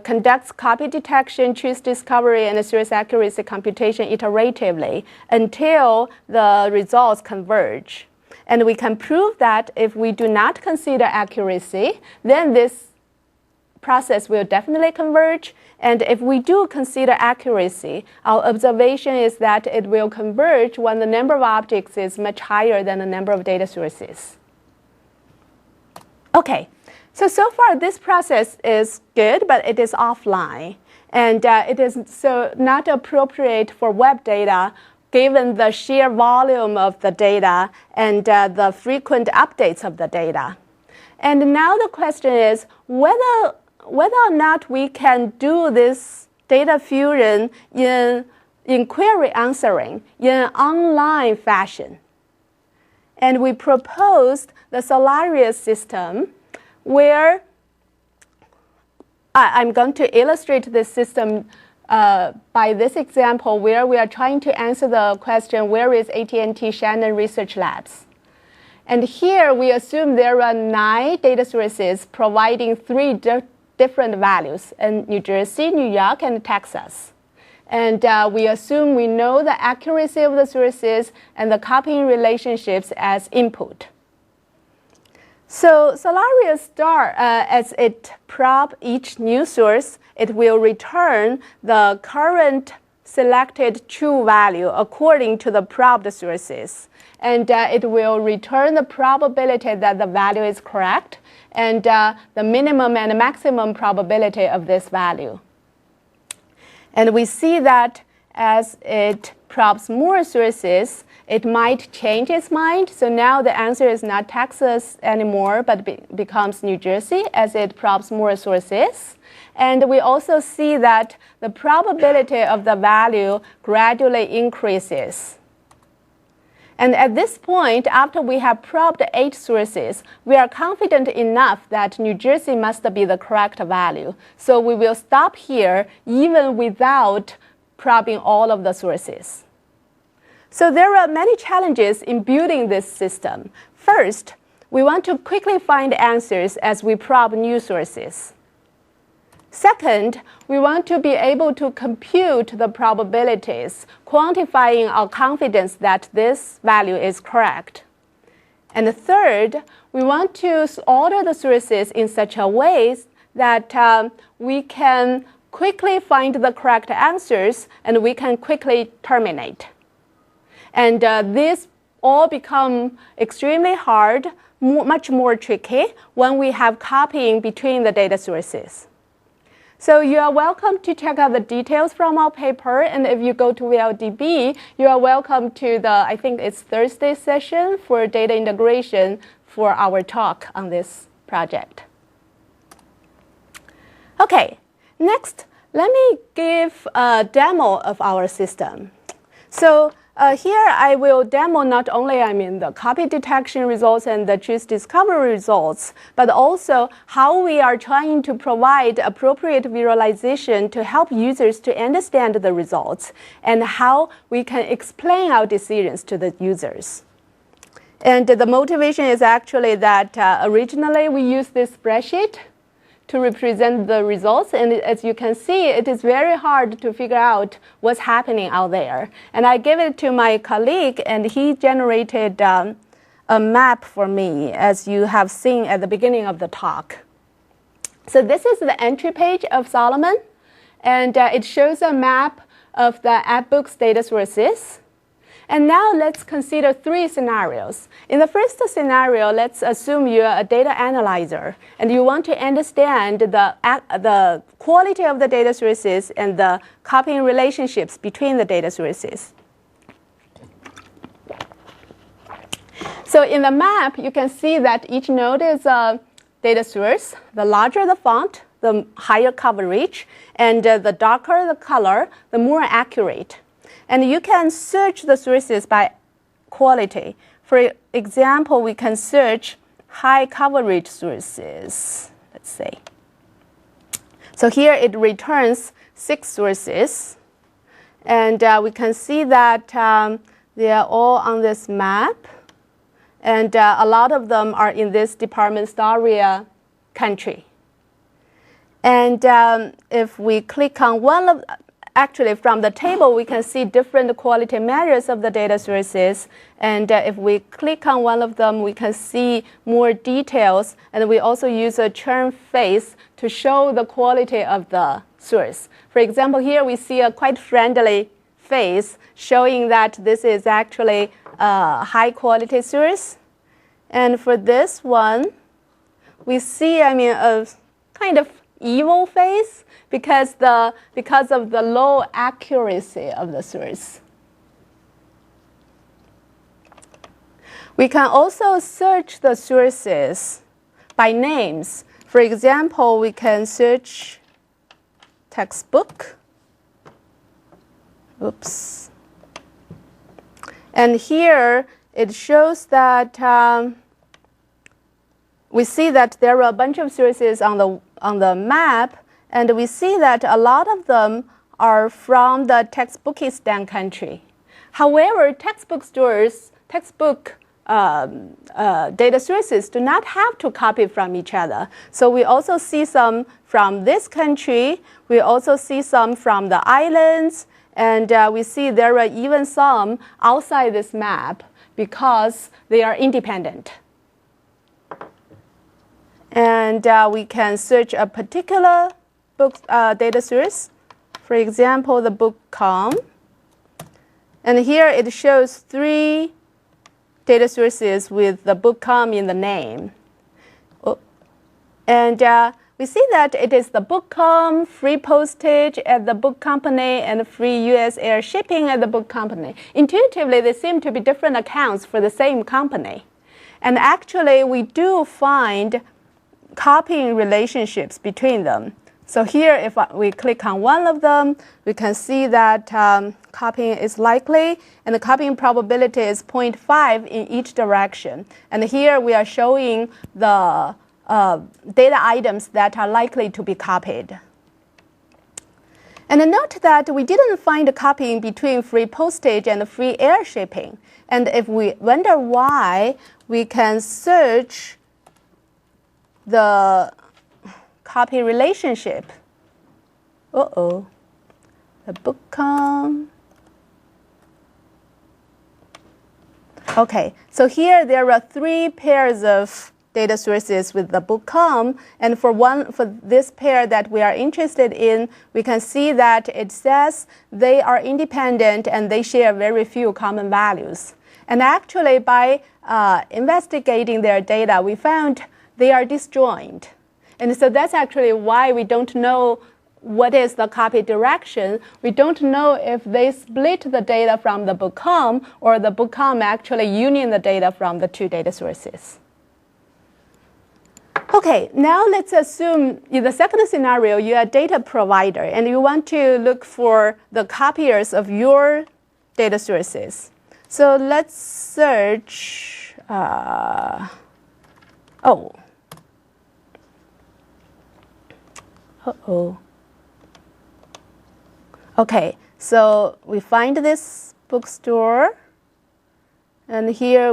conducts copy detection, truth discovery, and source accuracy computation iteratively until the results converge. And we can prove that if we do not consider accuracy, then this process will definitely converge. And if we do consider accuracy, our observation is that it will converge when the number of objects is much higher than the number of data sources. Okay. So far, this process is good, but it is offline. And it is so not appropriate for web data, given the sheer volume of the data and the frequent updates of the data. And now the question is whether or not we can do this data fusion in query answering in an online fashion. And we proposed the Solarius system, where I'm going to illustrate this system by this example, where we are trying to answer the question, where is AT&T Shannon Research Labs? And here we assume there are 9 data sources providing 3 different values in New Jersey, New York, and Texas. And we assume we know the accuracy of the sources and the copying relationships as input. So Solarius star, as it probe each new source, it will return the current selected true value according to the probed sources. And it will return the probability that the value is correct and the minimum and maximum probability of this value. And we see that as it probes more sources, it might change its mind. So now the answer is not Texas anymore, but becomes New Jersey as it probes more sources. And we also see that the probability of the value gradually increases. And at this point, after we have probed 8 sources, we are confident enough that New Jersey must be the correct value. So we will stop here even without probing all of the sources. So there are many challenges in building this system. First, we want to quickly find answers as we probe new sources. Second, we want to be able to compute the probabilities, quantifying our confidence that this value is correct. And third, we want to order the sources in such a way that we can quickly find the correct answers and we can quickly terminate. And this all become extremely hard much more tricky when we have copying between the data sources. So you are welcome to check out the details from our paper, and if you go to VLDB, you are welcome to the, I think it's Thursday session for data integration for our talk on this project. Okay, next, let me give a demo of our system. So here I will demo not only the copy detection results and the truth discovery results, but also how we are trying to provide appropriate visualization to help users to understand the results and how we can explain our decisions to the users. And the motivation is actually that originally we used this spreadsheet to represent the results, and as you can see, it is very hard to figure out what's happening out there. And I gave it to my colleague, and he generated a map for me, as you have seen at the beginning of the talk. So this is the entry page of Solomon, and it shows a map of the AppBook's data sources. And now let's consider 3 scenarios. In the first scenario, let's assume you're a data analyzer and you want to understand the quality of the data sources and the copying relationships between the data sources. So in the map, you can see that each node is a data source. The larger the font, the higher coverage, and the darker the color, the more accurate. And you can search the sources by quality. For example, we can search high coverage sources. Let's say. So here it returns 6 sources. And we can see that they are all on this map. And a lot of them are in this department area country. And if we click on one of Actually, from the table, we can see different quality measures of the data sources. And if we click on one of them, we can see more details. And we also use a churn face to show the quality of the source. For example, here we see a quite friendly face showing that this is actually a high quality source. And for this one, we see, a kind of evil face because of the low accuracy of the source. We can also search the sources by names. For example, we can search textbook. Oops. And here it shows that we see that there are a bunch of sources on the map, and we see that a lot of them are from the Textbookistan country. However, textbook data sources do not have to copy from each other. So we also see some from this country. We also see some from the islands. And we see there are even some outside this map because they are independent. And we can search a particular book data source. For example, the book.com. And here it shows 3 data sources with the book.com in the name. And we see that it is the book.com, free postage at the book company, and free US air shipping at the book company. Intuitively, they seem to be different accounts for the same company. And actually, we do find copying relationships between them. So here, if we click on one of them, we can see that copying is likely, and the copying probability is 0.5 in each direction. And here we are showing the data items that are likely to be copied. And note that we didn't find copying between free postage and free air shipping. And if we wonder why, we can search the copy relationship. The book.com. Okay, so here there are 3 pairs of data sources with the book.com, and for this pair that we are interested in, we can see that it says they are independent and they share very few common values. And actually, by investigating their data, we found they are disjoint. And so that's actually why we don't know what is the copy direction. We don't know if they split the data from the bookcom or the bookcom actually union the data from the two data sources. Okay, now let's assume in the second scenario, you're a data provider and you want to look for the copiers of your data sources. So let's search, Okay, so we find this bookstore, and here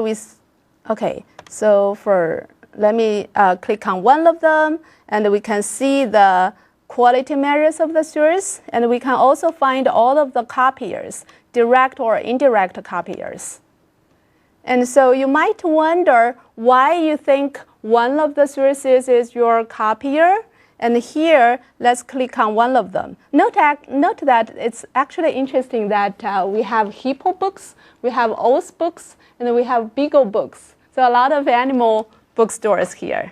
let me click on one of them, and we can see the quality measures of the source, and we can also find all of the copiers, direct or indirect copiers. And so you might wonder why you think one of the sources is your copier. And here, let's click on one of them. Note that it's actually interesting that we have hippo books, we have oss books, and we have beagle books. So a lot of animal bookstores here.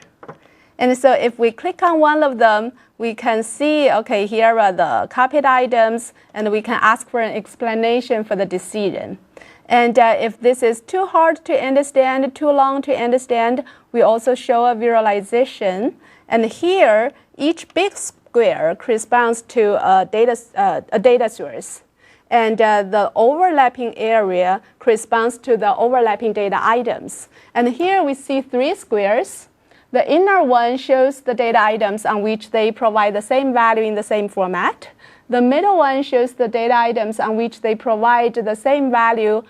And so if we click on one of them, we can see, okay, here are the copied items, and we can ask for an explanation for the decision. And if this is too hard to understand, too long to understand, we also show a visualization. And here, each big square corresponds to a data source. And the overlapping area corresponds to the overlapping data items. And here we see 3 squares. The inner one shows the data items on which they provide the same value in the same format. The middle one shows the data items on which they provide the same value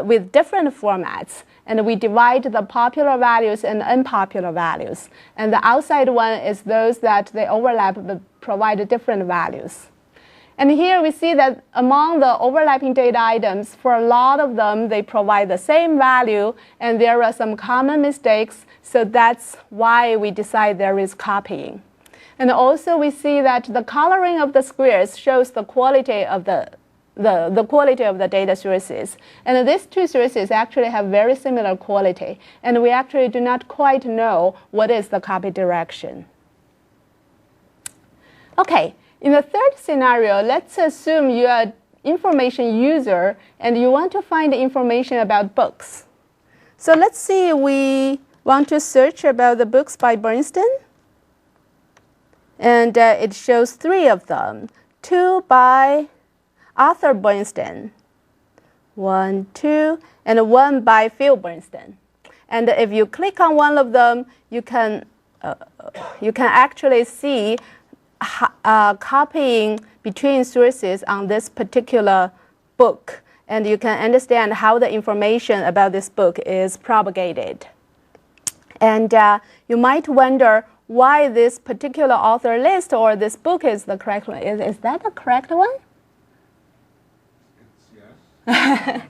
with different formats. And we divide the popular values and unpopular values. And the outside one is those that they overlap but provide different values. And here we see that among the overlapping data items, for a lot of them, they provide the same value, and there are some common mistakes, so that's why we decide there is copying. And also we see that the coloring of the squares shows the quality of the quality of the data sources. And these two sources actually have very similar quality, and we actually do not quite know what is the copy direction. Okay. In the third scenario, let's assume you're an information user and you want to find information about books. So let's see, we want to search about the books by Bernstein. And it shows 3 of them, 2 by Arthur Bernstein, 1, 2, and 1 by Phil Bernstein. And if you click on one of them, you can actually see copying between sources on this particular book, and you can understand how the information about this book is propagated. And you might wonder why this particular author list or this book is the correct one. Is that the correct one? Yes.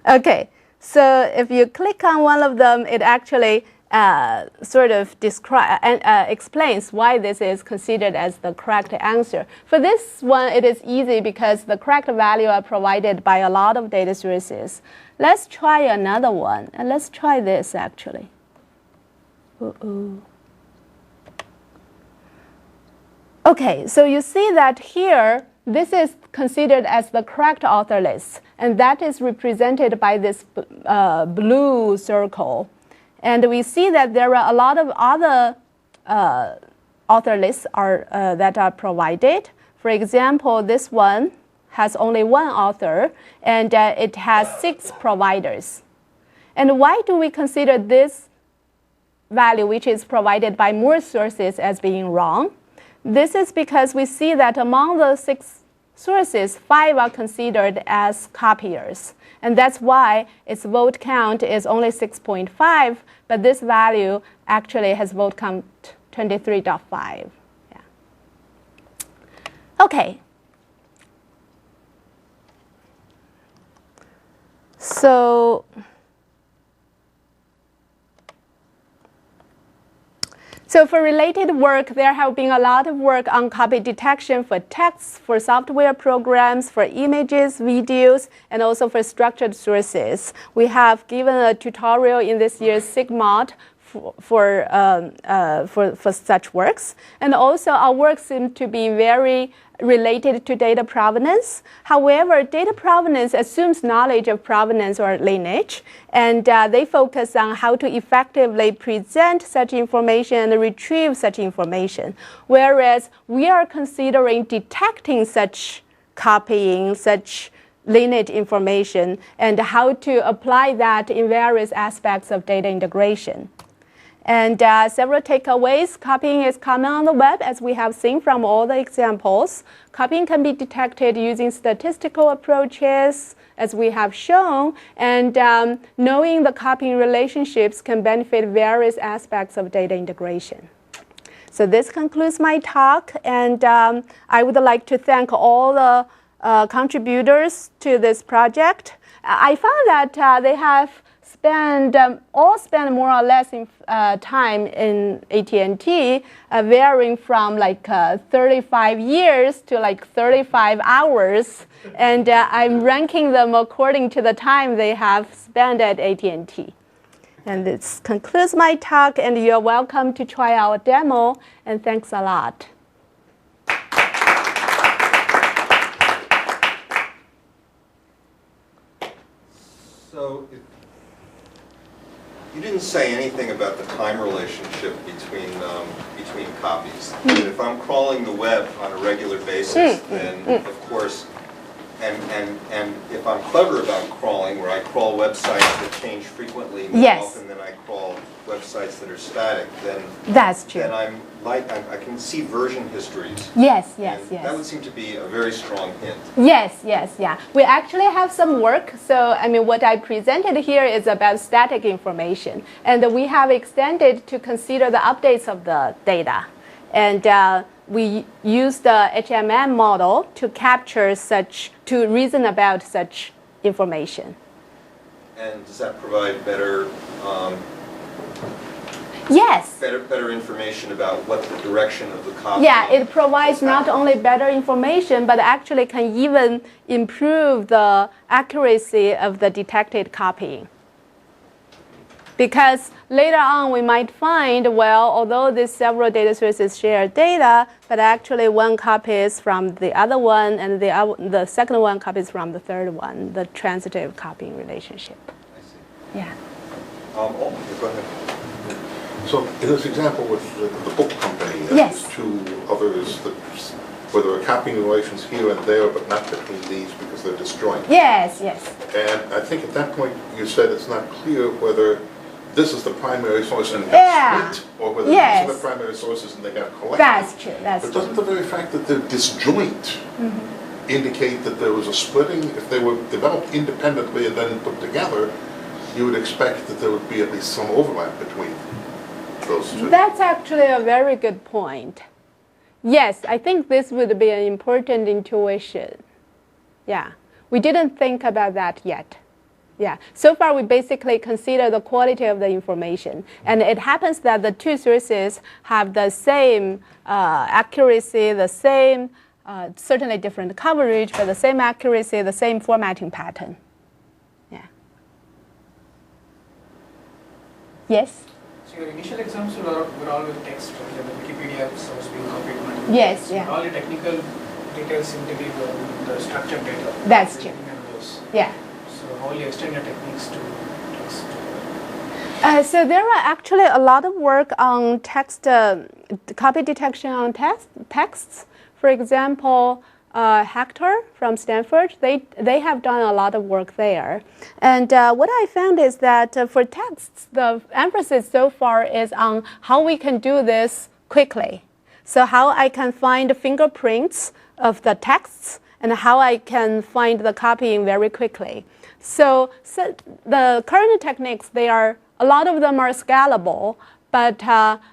Okay, so if you click on one of them, it actually sort of explains why this is considered as the correct answer. For this one, it is easy because the correct value are provided by a lot of data sources. Let's try another one, and let's try this actually. Okay, so you see that here, this is considered as the correct author list, and that is represented by this blue circle. And we see that there are a lot of other author lists that are provided. For example, this one has only 1 author, and it has 6 providers. And why do we consider this value, which is provided by more sources, as being wrong? This is because we see that among the 6 sources, 5 are considered as copiers. And that's why its vote count is only 6.5, but this value actually has vote count 23.5. Yeah. Okay. So So for related work, there have been a lot of work on copy detection for texts, for software programs, for images, videos, and also for structured sources. We have given a tutorial in this year's SIGMOD for such works. And also our work seems to be very related to data provenance. However, data provenance assumes knowledge of provenance or lineage, and they focus on how to effectively present such information and retrieve such information. Whereas we are considering detecting such copying, such lineage information, and how to apply that in various aspects of data integration. And several takeaways. Copying is common on the web, as we have seen from all the examples. Copying can be detected using statistical approaches, as we have shown. And knowing the copying relationships can benefit various aspects of data integration. So this concludes my talk. And I would like to thank all the contributors to this project. I found that they have all spend more or less in time in AT&T, varying from like 35 years to like 35 hours. And I'm ranking them according to the time they have spent at AT&T. And this concludes my talk, and you're welcome to try our demo, and thanks a lot. So you didn't say anything about the time relationship between copies. And if I'm crawling the web on a regular basis, then of course, and if I'm clever about crawling, where I crawl websites that change frequently more often than I crawl websites that are static, then that's true. Then I can see version histories. Yes. That would seem to be a very strong hint. Yes. We actually have some work. So, I mean, what I presented here is about static information. And we have extended to consider the updates of the data. And we use the HMM model to capture to reason about such information. And does that provide better yes. Better information about what the direction of the copy? Yeah, it provides not only better information, but actually can even improve the accuracy of the detected copying. Because later on we might find, well, although these several data sources share data, but actually one copies from the other one, and the second one copies from the third one, the transitive copying relationship. I see. Yeah. Go ahead. So in this example with the book company, yes. There's two others where there are copying relations here and there, but not between these because they're disjoint. Yes. And I think at that point you said it's not clear whether this is the primary source and it got split, or whether these are the primary sources and they got collected. That's true. But doesn't the very fact that they're disjoint indicate that there was a splitting? If they were developed independently and then put together, you would expect that there would be at least some overlap between those two. That's actually a very good point. Yes, I think this would be an important intuition. Yeah, we didn't think about that yet. Yeah, so far we basically consider the quality of the information. And it happens that the two sources have the same accuracy, the same, certainly different coverage, but the same accuracy, the same formatting pattern. Yeah. Yes? So your initial examples were all with text, right? The Wikipedia source being copied multiple Yes, times. All the technical details seem to be the structured data. That's true. Yeah. So how will you extend your techniques to text? So there are actually a lot of work on text, copy detection on texts. For example, Hector from Stanford, they have done a lot of work there. And what I found is that for texts, the emphasis so far is on how we can do this quickly. So how I can find fingerprints of the texts and how I can find the copying very quickly. So the current techniques, a lot of them are scalable, but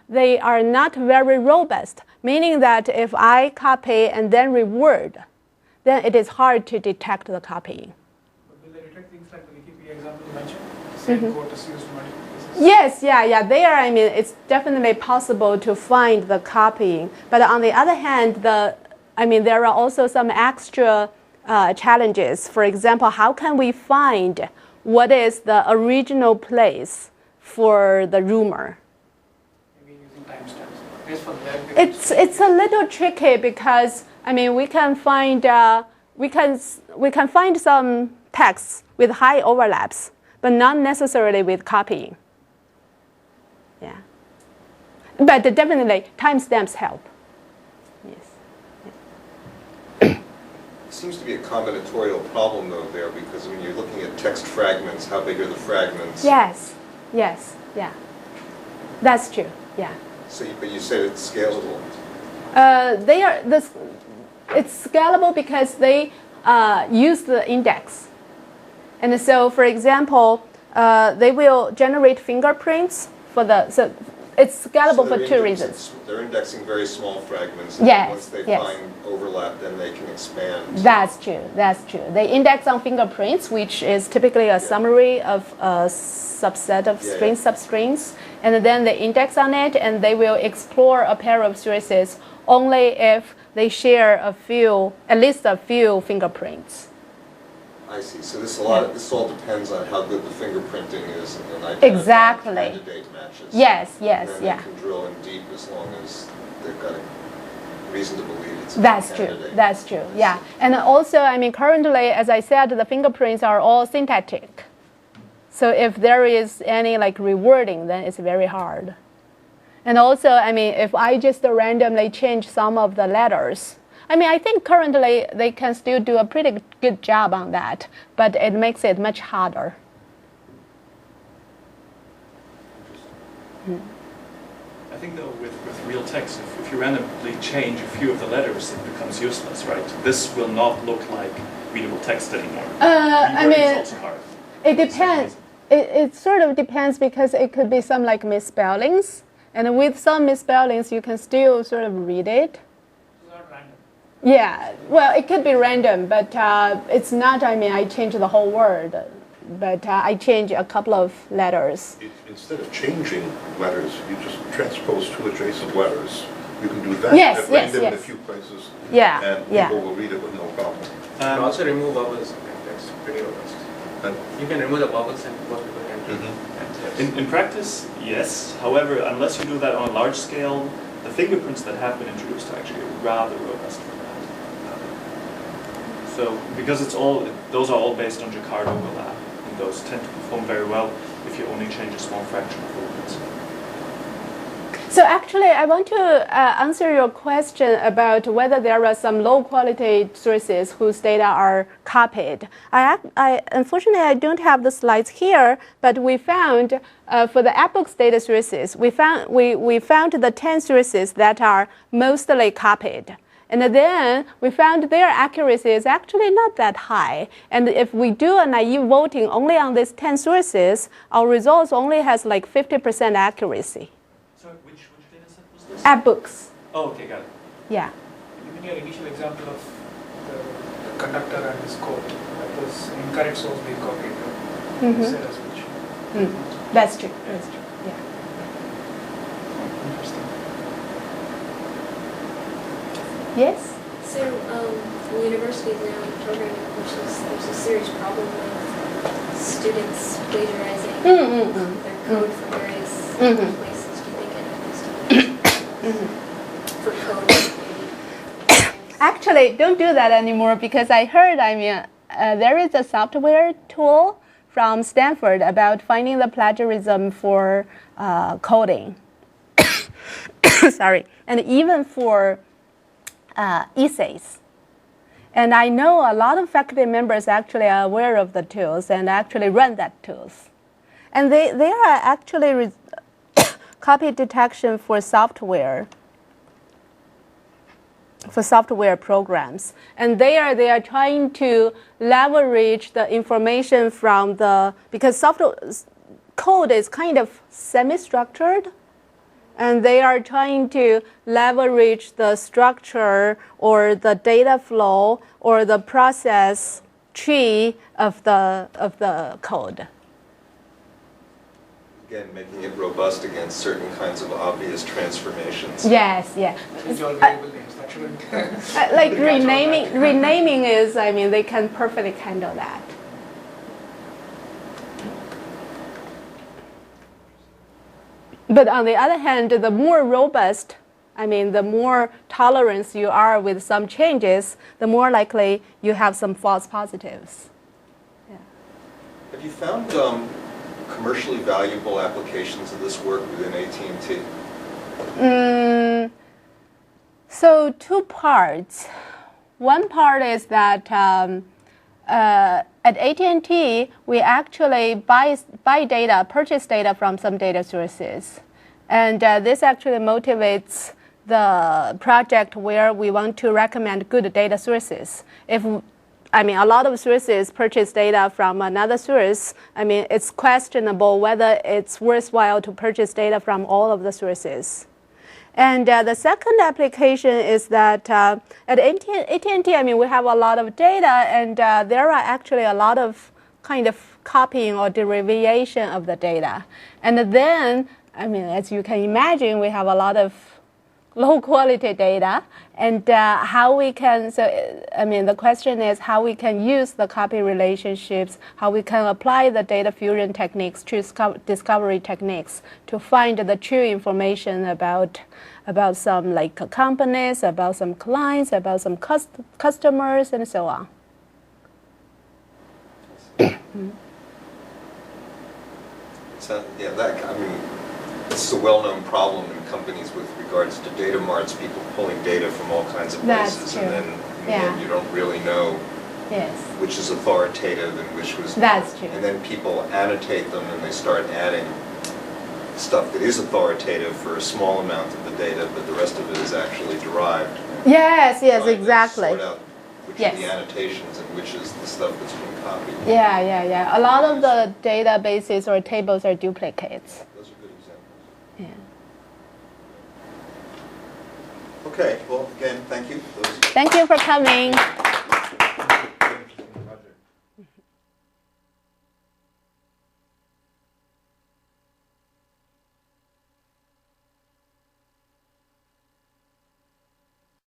they are not very robust, meaning that if I copy and then reword, then it is hard to detect the copying. Will they detect things like the Wikipedia example you mentioned? The same code is used multiple places? Yes, yeah. There, I mean, it's definitely possible to find the copying. But on the other hand, there are also some extra challenges. For example, how can we find what is the original place for the rumor? Maybe using timestamps. It's a little tricky because we can find some texts with high overlaps, but not necessarily with copying. Yeah, but definitely timestamps help. Yes. It seems to be a combinatorial problem though there, because when you're looking at text fragments, how big are the fragments? Yes, yeah. That's true. Yeah. So, but you said it's scalable. It's scalable because they use the index. And so, for example, they will generate fingerprints so it's scalable for two reasons. They're indexing very small fragments. And yes. Once they find overlap, then they can expand. That's true. They index on fingerprints, which is typically a summary of a subset of string substrings, and then they index on it, and they will explore a pair of sources only if they share at least a few fingerprints. I see. So this all depends on how good the fingerprinting is, and exactly. Candidate matches. Yes, and then they can drill in deep as long as they've got a reason to believe it's a candidate. That's true. Yeah, and also, currently, as I said, the fingerprints are all syntactic. So if there is any rewording, then it's very hard. And also, if I just randomly change some of the letters, I think currently they can still do a pretty good job on that, but it makes it much harder. I think though with real text, if you randomly change a few of the letters, it becomes useless, right? This will not look like readable text anymore. It's also hard. It depends. It sort of depends because it could be some misspellings, and with some misspellings you can still sort of read it. Yeah, well, it could be random, but it's not, I change the whole word, but I change a couple of letters. Instead of changing letters, you just transpose two adjacent letters. You can do that at random in a few places, and people will read it with no problem. You can also remove vowels. That's pretty robust. You can remove the vowels and most people can read. In practice, yes. However, unless you do that on a large scale, the fingerprints that have been introduced are actually rather robust for that. So, because those are all based on Jacquard overlap, and those tend to perform very well if you only change a small fraction of words. So actually, I want to answer your question about whether there are some low-quality sources whose data are copied. Unfortunately, I don't have the slides here, but we found for the eBooks data sources, we found the 10 sources that are mostly copied. And then we found their accuracy is actually not that high. And if we do a naive voting only on these 10 sources, our results only has 50% accuracy. Sorry, which data set was this? eBooks. Oh, okay, got it. Yeah. Even your initial example of the conductor and his code, that was incorrect source being copied. That's true. Yeah. Interesting. Yes? So, in universities now, in programming courses, there's a serious problem with students plagiarizing their code from various places. Do you think any of these for code? Actually, don't do that anymore because I heard, there is a software tool from Stanford about finding the plagiarism for coding. Sorry. And even for essays. And I know a lot of faculty members actually are aware of the tools and actually run that tools. And they are actually copy detection for software programs. And they are trying to leverage the information from because software code is kind of semi-structured. And they are trying to leverage the structure or the data flow or the process tree of the code. Again, making it robust against certain kinds of obvious transformations. Yes, yeah. Change all variable names. That shouldn't. Like Catch all that. renaming is, I mean, they can perfectly handle that. But on the other hand, the more robust, I mean, the more tolerance you are with some changes, the more likely you have some false positives. Yeah. Have you found commercially valuable applications of this work within AT&T? So two parts. One part is that at AT&T, we actually buy data, purchase data from some data sources. And this actually motivates the project where we want to recommend good data sources. I mean, a lot of sources purchase data from another source. I mean, it's questionable whether it's worthwhile to purchase data from all of the sources. And the second application is that at AT&T, I mean, we have a lot of data, and there are actually a lot of kind of copying or derivation of the data. And then, I mean, as you can imagine, we have a lot of low quality data, and how we can, so I mean, the question is how we can use the copy relationships, how we can apply the data fusion techniques, true discovery techniques to find the true information about some like companies, about some clients, about some customers, and so on. So, yeah, I mean, this is a well-known problem in companies with regards to data marts, people pulling data from all kinds of That's places, true. and then in the end, you don't really know Yes. which is authoritative and which was not. That's true. And then people annotate them and they start adding stuff that is authoritative for a small amount of the data, but the rest of it is actually derived. Yes, Trying to exactly. Sort out which Yes. are the annotations and which is the stuff that's been copied. Yeah. A lot of the databases or tables are duplicates. Those are good examples. Yeah. Okay, well, again, thank you. Thank you for coming.